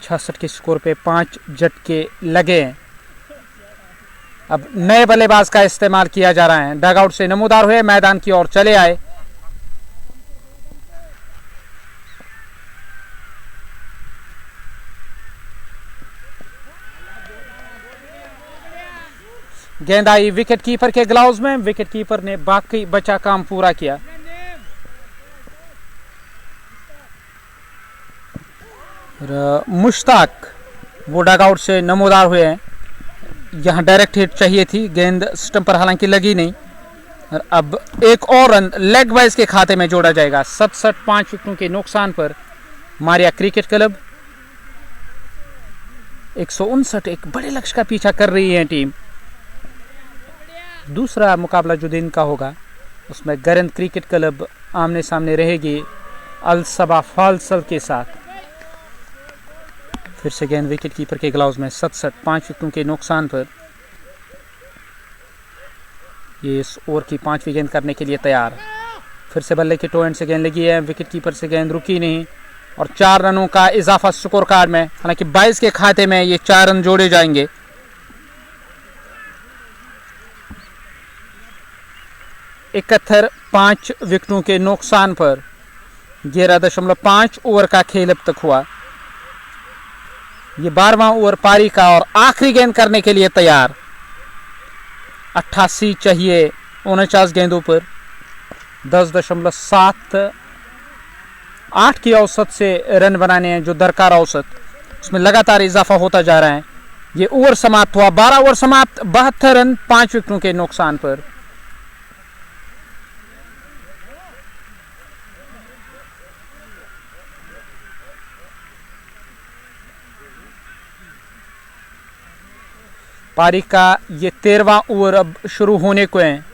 66 के स्कोर पे 5 झटके लगे हैं। अब नए बल्लेबाज का इस्तेमाल किया जा रहा है। डगआउट से नमूदार हुए, मैदान की ओर चले आए। गेंद आई विकेट कीपर के ग्लव्स में। विकेट कीपर ने बाकी बचा काम पूरा किया। मुश्ताक वो डगआउट से नमूदार हुए हैं। यहां डायरेक्ट हिट चाहिए थी, गेंद स्टंप पर हालांकि लगी नहीं। और अब एक और रन लेग वाइज के खाते में जोड़ा जाएगा। 67 5 विकेटों के नुकसान पर मारिया क्रिकेट क्लब 159 एक बड़े लक्ष्य का पीछा कर रही है टीम। दूसरा मुकाबला जो दिन का होगा उसमें गरंद क्रिकेट क्लब आमने सामने रहेगी अल सबा फालसल के साथ। फिर से गेंद विकेट कीपर के ग्लव्स में। 67 5 विकेटों के नुकसान पर ये इस ओवर की 5वीं गेंद करने के लिए तैयार। फिर से बल्ले के टो एंड से गेंद लगी है। विकेट कीपर से गेंद रुकी नहीं और 4 रनों का इजाफा स्कोर कार्ड में। हालांकि 22 के खाते में ये 4 रन जोड़े जाएंगे। 71 5 विकेटों के नुकसान पर 11.5 ओवर का खेल अब तक हुआ। ये 12वां ओवर पारी का और आखिरी गेंद करने के लिए तैयार। 88 चाहिए 49 गेंदों पर। 10.78 की औसत से रन बनाने हैं जो दरकार औसत, उसमें लगातार इजाफा होता जा रहा है। ये ओवर समाप्त हुआ। 12 ओवर समाप्त, 72 रन 5 विकेटों के नुकसान पर। पारी का ये 13वां ओवर अब शुरू होने को है।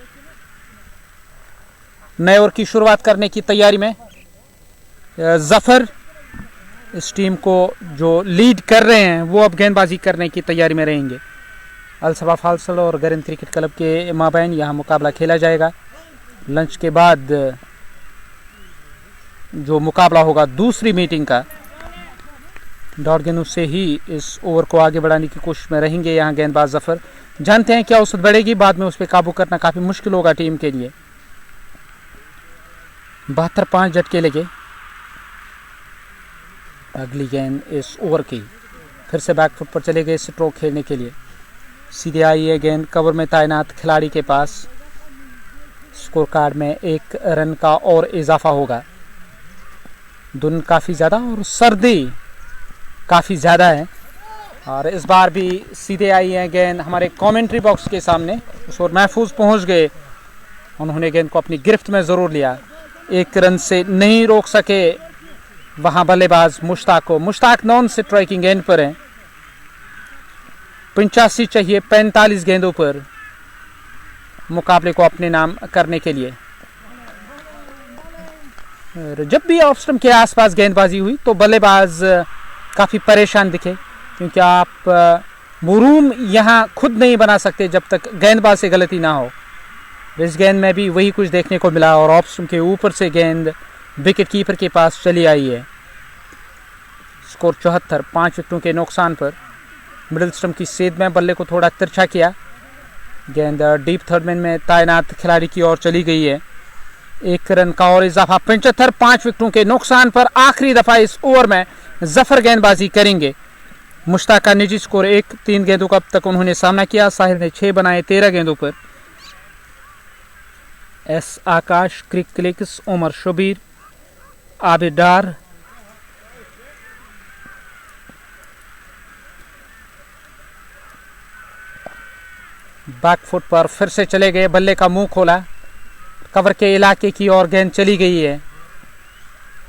नए ओवर की शुरुआत करने की तैयारी में जफर इस टीम को जो लीड कर रहे हैं वो अब गेंदबाजी करने की तैयारी में रहेंगे। अल सबा फालसल और गरंद क्रिकेट क्लब के माबैन यहाँ मुकाबला खेला जाएगा। लंच के बाद जो मुकाबला होगा दूसरी मीटिंग का, डॉट गेंदों से ही इस ओवर को आगे बढ़ाने की कोशिश में रहेंगे यहाँ गेंदबाज जफर। जानते हैं क्या औसत बढ़ेगी, बाद में उस पर काबू करना काफी मुश्किल होगा टीम के लिए। 72 5 झटके लगे। अगली गेंद इस ओवर की। फिर से बैकफुट पर चले गए स्ट्रोक खेलने के लिए। सीधे आई है गेंद कवर में तैनात खिलाड़ी के पास। स्कोर कार्ड में 1 रन का और इजाफा होगा। धुंध काफी ज्यादा और सर्दी काफ़ी ज़्यादा है। और इस बार भी सीधे आई है गेंद हमारे कमेंट्री बॉक्स के सामने। उस ओर महफूज पहुंच गए। उन्होंने गेंद को अपनी गिरफ्त में ज़रूर लिया। 1 रन से नहीं रोक सके वहां बल्लेबाज मुश्ताक को। मुश्ताक नॉन स्ट्राइकिंग गेंद पर है। 85 चाहिए 45 गेंदों पर मुकाबले को अपने नाम करने के लिए। जब भी ऑफ स्टंप के आसपास गेंदबाजी हुई तो बल्लेबाज काफ़ी परेशान दिखे, क्योंकि आप मुरूम यहाँ खुद नहीं बना सकते जब तक गेंदबाज से गलती ना हो। इस गेंद में भी वही कुछ देखने को मिला और ऑफ स्टंप के ऊपर से गेंद विकेट कीपर के पास चली आई है। स्कोर 74 5 विकेटों के नुकसान पर। मिडिल स्टंप की सेध में बल्ले को थोड़ा तिरछा किया। गेंद डीप थर्ड मैन में तैनात खिलाड़ी की ओर चली गई है। 1 रन का और इजाफा। 75 5 विकेटों के नुकसान पर आखिरी दफा इस ओवर में जफर गेंदबाजी करेंगे। मुश्ताक का निजी स्कोर 1। 3 गेंदों का अब तक उन्होंने सामना किया। साहिर ने 6 बनाए 13 गेंदों पर। एस आकाश, क्रिक क्लिक्स, उमर शबीर, आबिदार, बैकफुट पर फिर से चले गए। बल्ले का मुंह खोला। कवर के इलाके की ओर गेंद चली गई है।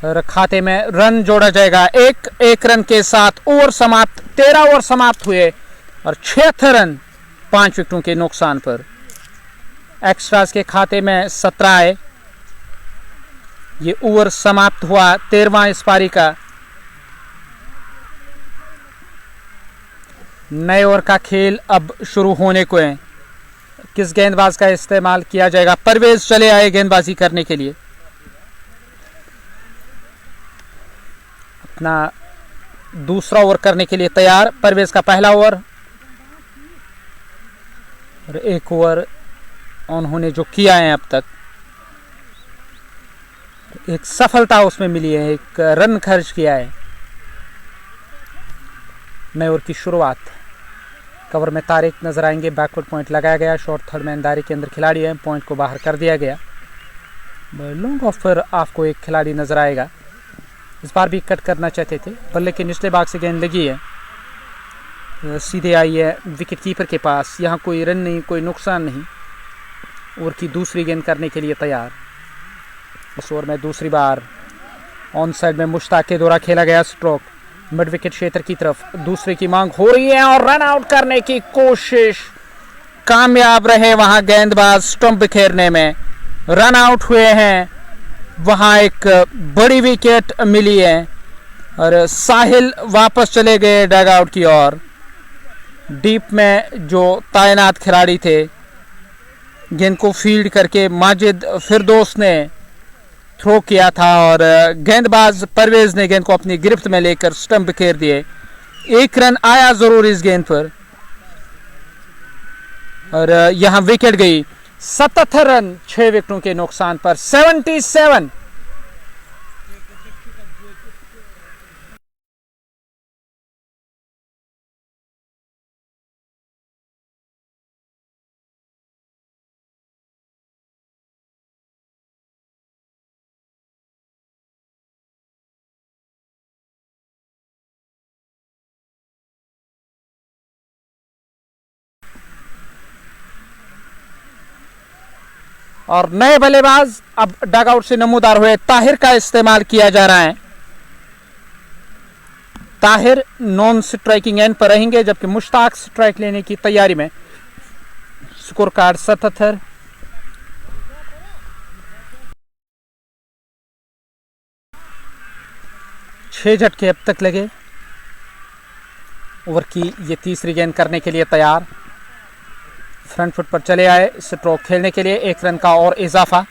और खाते में रन जोड़ा जाएगा। एक रन के साथ ओवर समाप्त, 13 ओवर समाप्त हुए और 76 रन 5 विकेटों के नुकसान पर। एक्स्ट्रास के खाते में 17 आए। ये ओवर समाप्त हुआ 13वां इस पारी का। नए ओवर का खेल अब शुरू होने को है। किस गेंदबाज का इस्तेमाल किया जाएगा? परवेज चले आए गेंदबाजी करने के लिए। अपना दूसरा ओवर करने के लिए तैयार। परवेज का पहला ओवर और एक ओवर उन्होंने जो किया है अब तक, एक सफलता उसमें मिली है, एक रन खर्च किया है। नए ओवर की शुरुआत। कवर में तारिक नजर आएंगे। बैकवर्ड पॉइंट लगाया गया। शॉर्ट थर्ड में दायरे के अंदर खिलाड़ी है। पॉइंट को बाहर कर दिया गया। लॉन्ग ऑफ पर आपको एक खिलाड़ी नजर आएगा। इस बार भी कट करना चाहते थे। बल्ले के निचले भाग से गेंद लगी है, सीधे आई है विकेट कीपर के पास। यहाँ कोई रन नहीं, कोई नुकसान नहीं। ओवर की दूसरी गेंद करने के लिए तैयार। इस ओवर में दूसरी बार ऑन साइड में मुश्ताक के द्वारा खेला गया स्ट्रोक मिड विकेट क्षेत्र की तरफ। दूसरे की मांग हो रही है और रन आउट करने की कोशिश। कामयाब रहे वहां गेंदबाज स्टंप बिखेरने में, रन आउट हुए हैं। वहां एक बड़ी विकेट मिली है और साहिल वापस चले गए डग आउट की ओर। डीप में जो तैनात खिलाड़ी थे, गेंद को फील्ड करके माजिद फिरदौस ने थ्रो किया था और गेंदबाज परवेज ने गेंद को अपनी गिरफ्त में लेकर स्टंप बिखेर दिए। एक रन आया जरूर इस गेंद पर और यहां विकेट गई। 77 रन 6 विकेटों के नुकसान पर। 77। और नए बल्लेबाज अब डगआउट से नमूदार हुए। ताहिर का इस्तेमाल किया जा रहा है। ताहिर नॉन स्ट्राइकिंग एंड पर रहेंगे जबकि मुश्ताक स्ट्राइक लेने की तैयारी में। Score card 77। छह झटके अब तक लगे। ओवर की ये तीसरी गेंद करने के लिए तैयार। फ्रंट फुट पर चले आए स्ट्रोक खेलने के लिए। एक रन का और इजाफा।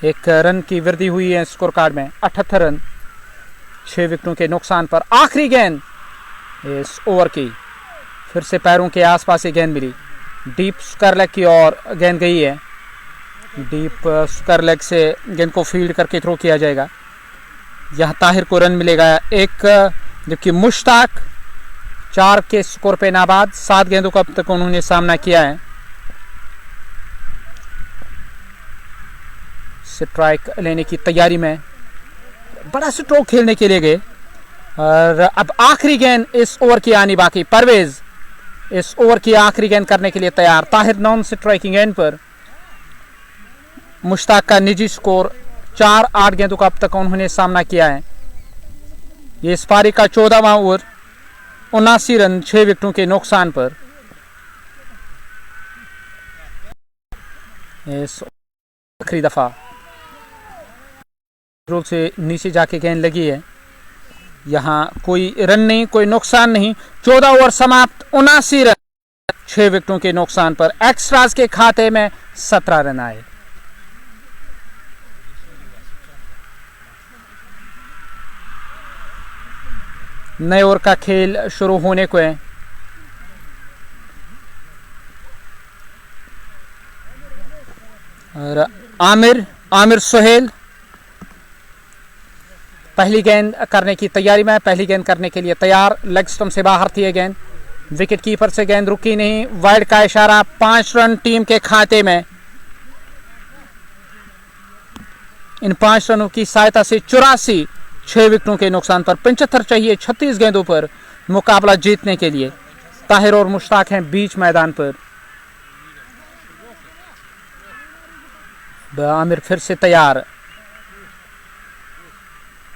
एक रन की वृद्धि हुई है स्कोर कार्ड में। 78 रन 6 विकेटों के नुकसान पर। आखिरी गेंद इस ओवर की। फिर से पैरों के आसपास ही गेंद मिली। डीप स्क्वायर लेग की ओर गेंद गई है। डीप स्क्वायर लेग से गेंद को फील्ड करके थ्रो किया जाएगा। यहां ताहिर को रन मिलेगा एक, जबकि मुश्ताक 4 के स्कोर पे नाबाद। 7 गेंदों का अब तक उन्होंने सामना किया है। स्ट्राइक लेने की तैयारी में, बड़ा स्ट्रोक खेलने के लिए गए और अब आखिरी गेंद इस ओवर की आनी बाकी। परवेज इस ओवर की आखिरी गेंद करने के लिए तैयार। ताहिर नॉन स्ट्राइकिंग एंड पर। मुश्ताक का निजी स्कोर 4। 8 गेंदों का अब तक उन्होंने सामना किया है। ये इस पारी का 14वां ओवर। 79 रन 6 विकेटों के नुकसान पर। आखिरी दफा रोल से नीचे जाके गेंद लगी है। यहां कोई रन नहीं, कोई नुकसान नहीं। 14 ओवर समाप्त। 79 रन 6 विकेटों के नुकसान पर। एक्स्ट्रास के खाते में 17 रन आए। नए ओवर का खेल शुरू होने को है। और आमिर सुहेल पहली गेंद करने की तैयारी में। पहली गेंद करने के लिए तैयार। लेग स्टंप से बाहर थी गेंद। विकेट कीपर से गेंद रुकी नहीं। वाइड का इशारा। 5 रन टीम के खाते में। इन 5 रनों की सहायता से 84 6 विकेटों के नुकसान पर। 75 चाहिए 36 गेंदों पर मुकाबला जीतने के लिए। ताहिर और मुश्ताक हैं बीच मैदान पर। आमिर फिर से तैयार।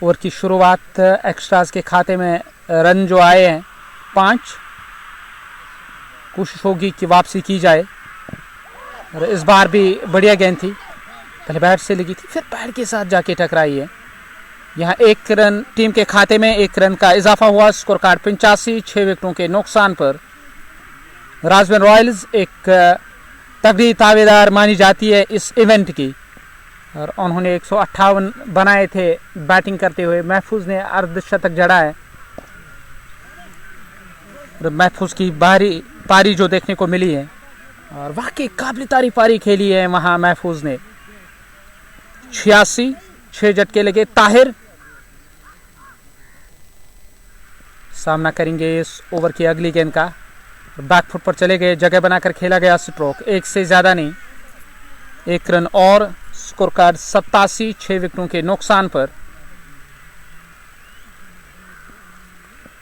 ओवर की शुरुआत एक्स्ट्राज के खाते में रन जो आए हैं 5। कोशिश होगी कि वापसी की जाए और इस बार भी बढ़िया गेंद थी, पहले बैट से लगी थी फिर पैड के साथ जाके टकराई है। यहाँ 1 रन टीम के खाते में 1 रन का इजाफा हुआ। स्कोर कार्ड 85, 6 विकेटों के नुकसान पर राजबन रॉयल्स एक तगड़ी दावेदार मानी जाती है इस इवेंट की और उन्होंने 158 बनाए थे बैटिंग करते हुए। महफूज ने अर्धशतक जड़ा है और महफूज की बारी पारी जो देखने को मिली है और वाकई काबिल तारीफ पारी खेली है वहां महफूज ने। 86, 6 झटके लगे। ताहिर सामना करेंगे इस ओवर की अगली गेंद का। बैकफुट पर चले गए, जगह बनाकर खेला गया स्ट्रोक, 1 से ज्यादा नहीं, 1 रन और। स्कोर कार्ड 87, 6 विकेटों के नुकसान पर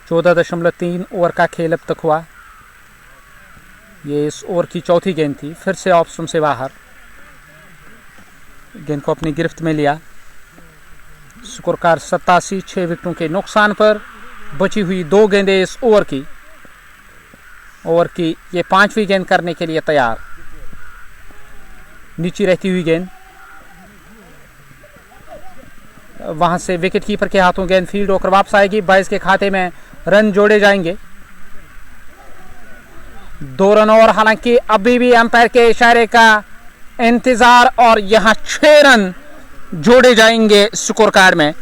14.3 ओवर का खेल अब तक हुआ। ये इस ओवर की चौथी गेंद थी, फिर से ऑफ स्टंप से बाहर, गेंद को अपनी गिरफ्त में लिया। स्कोर कार्ड 87, 6 विकेटों के नुकसान पर बची हुई 2 गेंदें इस ओवर की। ओवर की ये 5वीं गेंद करने के लिए तैयार। नीचे रहती हुई गेंद, वहां से विकेट कीपर के हाथों गेंद फील्ड होकर वापस आएगी। 22 के खाते में रन जोड़े जाएंगे, 2 रन और। हालांकि अभी भी अंपायर के इशारे का इंतजार और यहां 6 रन जोड़े जाएंगे स्कोर कार्ड में।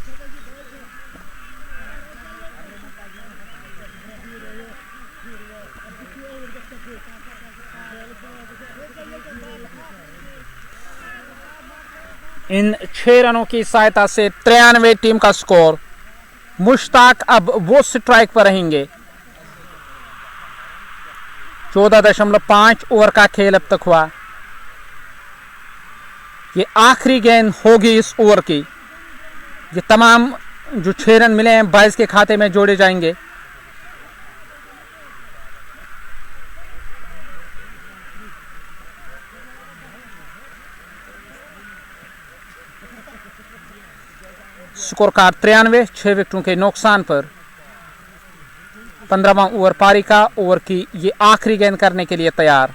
इन 6 रनों की सहायता से 93 टीम का स्कोर। मुश्ताक अब वो स्ट्राइक पर रहेंगे। 14.5 ओवर का खेल अब तक हुआ। ये आखिरी गेंद होगी इस ओवर की। ये तमाम जो 6 रन मिले हैं 22 के खाते में जोड़े जाएंगे। स्कोर कार्ड 93, 6 विकेटों के नुकसान पर 15वां ओवर पारी का। ओवर की ये आखिरी गेंद करने के लिए तैयार।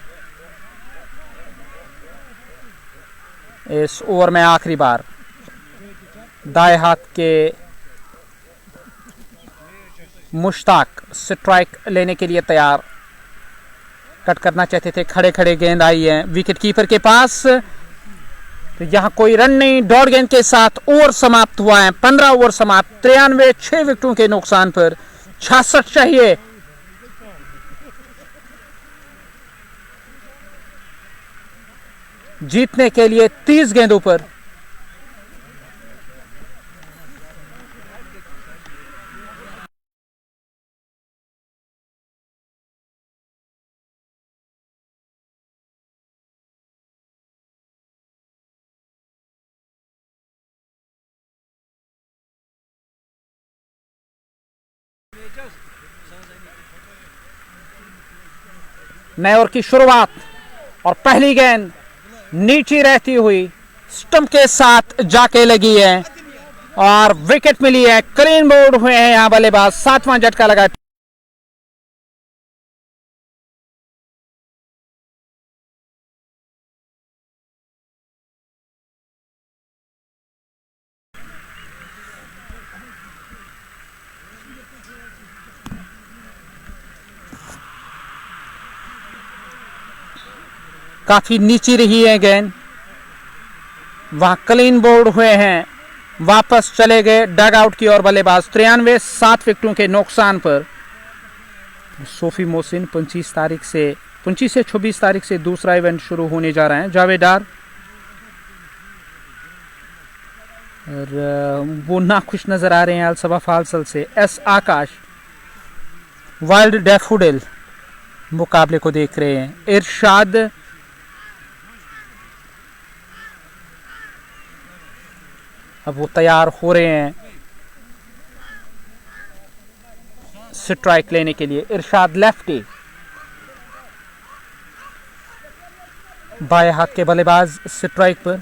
इस ओवर में आखिरी बार दाएं हाथ के मुश्ताक स्ट्राइक लेने के लिए तैयार। कट करना चाहते थे, खड़े खड़े गेंद आई है विकेट कीपर के पास, तो यहां कोई रन नहीं। डॉट गेंद के साथ ओवर समाप्त हुआ है। 15 ओवर समाप्त, 93, 6 विकेटों के नुकसान पर 66 चाहिए। जीतने के लिए 30 गेंदों पर। नए ओवर की शुरुआत और पहली गेंद नीचे रहती हुई स्टंप के साथ जाके लगी है और विकेट मिली है। क्लीन बोल्ड हुए हैं यहां बल्लेबाज। 7वां झटका लगा। काफी नीचे रही है गेंद, वहां क्लीन बोल्ड हुए हैं, वापस चले गए डग आउट की ओर बल्लेबाज। 93, 7 विकेटों के नुकसान पर सोफी मोहसिन 25 से 26 तारीख से दूसरा इवेंट शुरू होने जा रहा है। जावेदार और वो नाखुश नजर आ रहे हैं अलसबा फालसल से। एस आकाश वाइल्ड डैफोडिल मुकाबले को देख रहे हैं। इरशाद अब वो तैयार हो रहे हैं स्ट्राइक लेने के लिए। इरशाद लेफ्टी, बाएं हाथ के बल्लेबाज स्ट्राइक पर।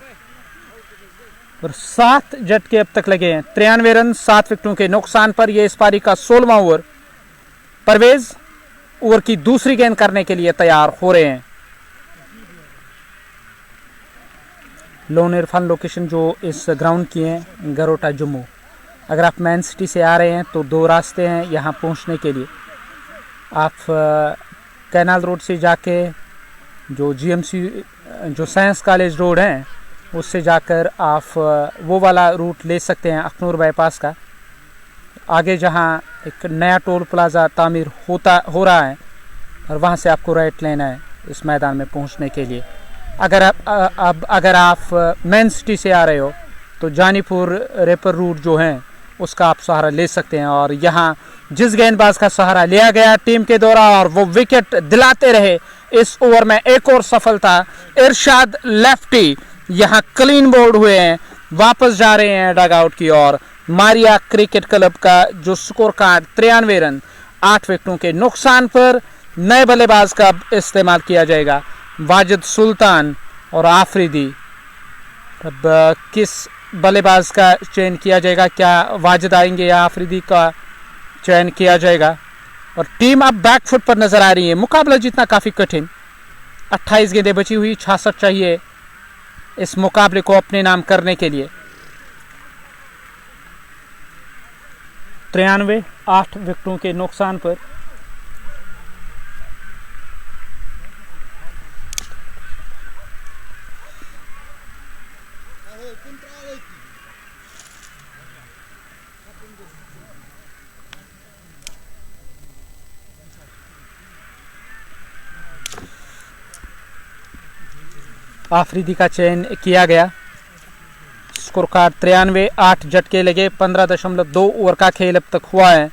और 7 झटके अब तक लगे हैं। 93 रन 7 विकेटों के नुकसान पर। यह इस पारी का 16वां ओवर। परवेज ओवर की दूसरी गेंद करने के लिए तैयार हो रहे हैं। लोन इरफान लोकेशन जो इस ग्राउंड की है, गरोटा जम्मू। अगर आप मैन सिटी से आ रहे हैं तो 2 रास्ते हैं यहाँ पहुँचने के लिए। आप कैनाल रोड से जाके जो जीएमसी जो साइंस कॉलेज रोड है उससे जाकर आप वो वाला रूट ले सकते हैं अखनूर बाईपास का। आगे जहाँ एक नया टोल प्लाज़ा तामीर हो रहा है और वहाँ से आपको राइट लेना है इस मैदान में पहुँचने के लिए। अगर आप मेन सिटी से आ रहे हो तो जानीपुर रेपर रूट जो है उसका आप सहारा ले सकते हैं। और यहाँ जिस गेंदबाज का सहारा लिया गया टीम के द्वारा और वो विकेट दिलाते रहे इस ओवर में, एक और सफलता। इरशाद लेफ्टी यहाँ क्लीन बोल्ड हुए हैं, वापस जा रहे हैं डग आउट की ओर। मारिया क्रिकेट क्लब का जो स्कोर कार्ड 93 रन 8 विकेटों के नुकसान पर। नए बल्लेबाज का इस्तेमाल किया जाएगा, वाजिद सुल्तान और आफरीदी। अब किस बल्लेबाज का चयन किया जाएगा, क्या वाजिद आएंगे या आफरीदी का चयन किया जाएगा। और टीम अब बैकफुट पर नजर आ रही है। मुकाबला जीतना काफ़ी कठिन। 28 गेंदें बची हुई, 66 चाहिए इस मुकाबले को अपने नाम करने के लिए। 93 8 विकेटों के नुकसान पर। आफरीदी का चयन किया गया। स्कोर कार्ड 93 8 झटके लगे। 15.2 ओवर का खेल अब तक हुआ है।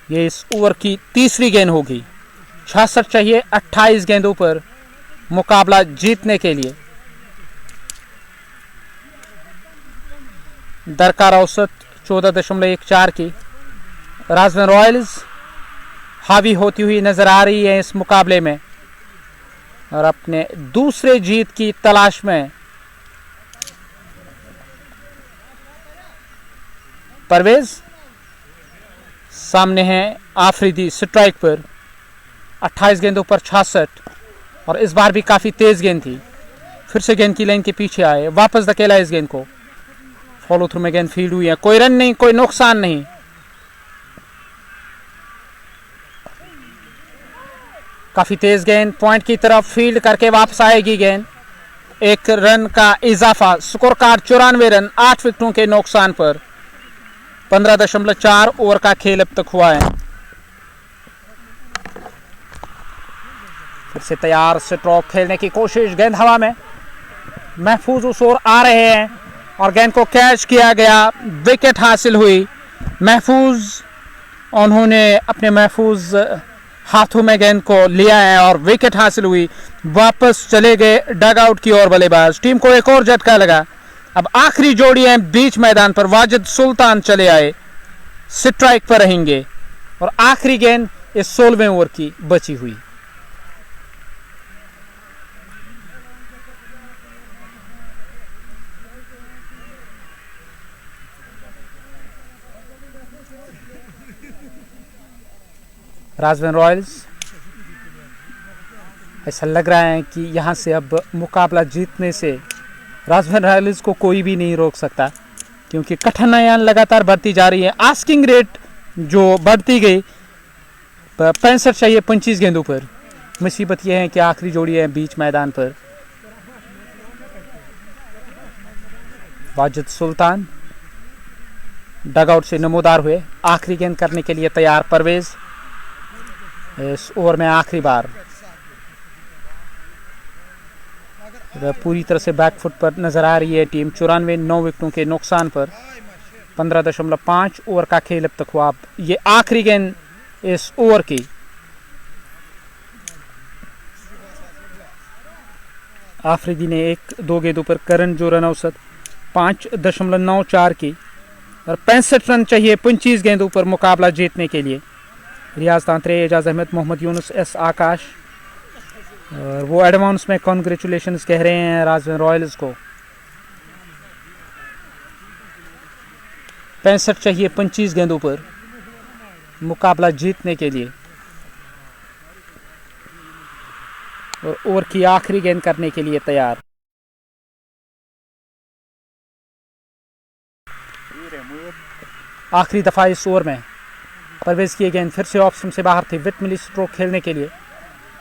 ये इस ओवर की तीसरी गेंद होगी। 66 चाहिए 28 गेंदों पर मुकाबला जीतने के लिए। दरकार औसत 14.14 की। राजस्थान रॉयल्स हावी होती हुई नजर आ रही है इस मुकाबले में और अपने दूसरे जीत की तलाश में। परवेज सामने है, आफरीदी स्ट्राइक पर। 28 गेंदों पर 66 और इस बार भी काफी तेज गेंद थी। फिर से गेंद की लाइन के पीछे आए, वापस धकेला इस गेंद को। फॉलो थ्रू में गेंद फील्ड हुई है, कोई रन नहीं, कोई नुकसान नहीं। काफी तेज गेंद पॉइंट की तरफ फील्ड करके वापस आएगी गेंद। 1 रन का इजाफा। स्कोर कार्ड 94 रन 8 विकेटों के नुकसान पर। 15.4 ओवर का खेल अब तक हुआ है। फिर से तैयार स्ट्रोक खेलने की कोशिश। गेंद हवा में, महफूज उस ओर आ रहे हैं और गेंद को कैच किया गया। विकेट हासिल हुई। महफूज, उन्होंने अपने महफूज हाथों में गेंद को लिया है और विकेट हासिल हुई। वापस चले गए डग आउट की ओर बल्लेबाज। टीम को एक और झटका लगा। अब आखिरी जोड़ी है बीच मैदान पर। वाजिद सुल्तान चले आए, स्ट्राइक पर रहेंगे और आखिरी गेंद इस 16वें ओवर की बची हुई। राजस्थान रॉयल्स, ऐसा लग रहा है कि यहाँ से अब मुकाबला जीतने से राजस्थान रॉयल्स को कोई भी नहीं रोक सकता, क्योंकि कठिनाइयाँ लगातार बढ़ती जा रही है। आस्किंग रेट जो बढ़ती गई, 65 चाहिए 25 गेंदों पर। मुसीबत यह है कि आखिरी जोड़ी है बीच मैदान पर। वाजिद सुल्तान डगआउट से नमोदार हुए, आखिरी गेंद करने के लिए तैयार। परवेज इस ओवर में आखिरी बार पूरी तरह से बैकफुट पर नजर आ रही है टीम। 94 9 विकेटों के नुकसान पर। 15.5 ओवर का खेल अब तक हुआ। ये आखिरी गेंद इस ओवर की। आफरीदी ने 1-2 गेंदों पर करंट जो रन औसत 5.94 की और 65 रन चाहिए 25 गेंदों पर मुकाबला जीतने के लिए। रियाज तांत्रे, एजाज अहमद, मोहम्मद यूनुस, एस आकाश, और वो एडवांस में कॉन्ग्रेचुलेशंस कह रहे हैं राजस्थान रॉयल्स को। 65 चाहिए 25 गेंदों पर मुकाबला जीतने के लिए। और ओवर की आखिरी गेंद करने के लिए तैयार। आखिरी दफा इस ओवर में परवेज की गेंद फिर से ऑप्शन से बाहर थी। विट मिली स्ट्रोक खेलने के लिए,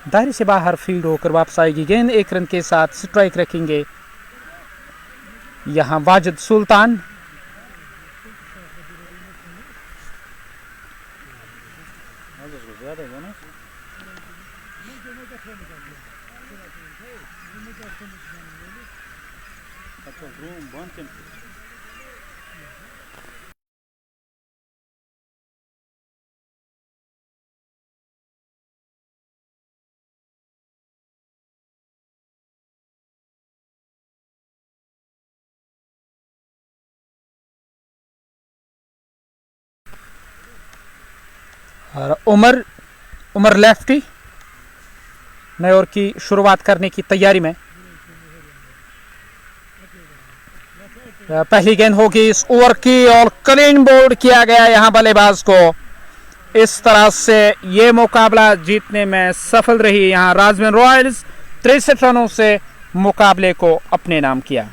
दायरे से बाहर फील्ड होकर वापस आएगी गेंद। 1 रन के साथ स्ट्राइक रखेंगे यहां वाजिद सुल्तान। और उमर लेफ्टी नए ओवर की शुरुआत करने की तैयारी में। पहली गेंद होगी इस ओवर की और क्लीन बोल्ड किया गया यहां बल्लेबाज को। इस तरह से ये मुकाबला जीतने में सफल रही यहां राजमहल रॉयल्स। 63 रनों से मुकाबले को अपने नाम किया।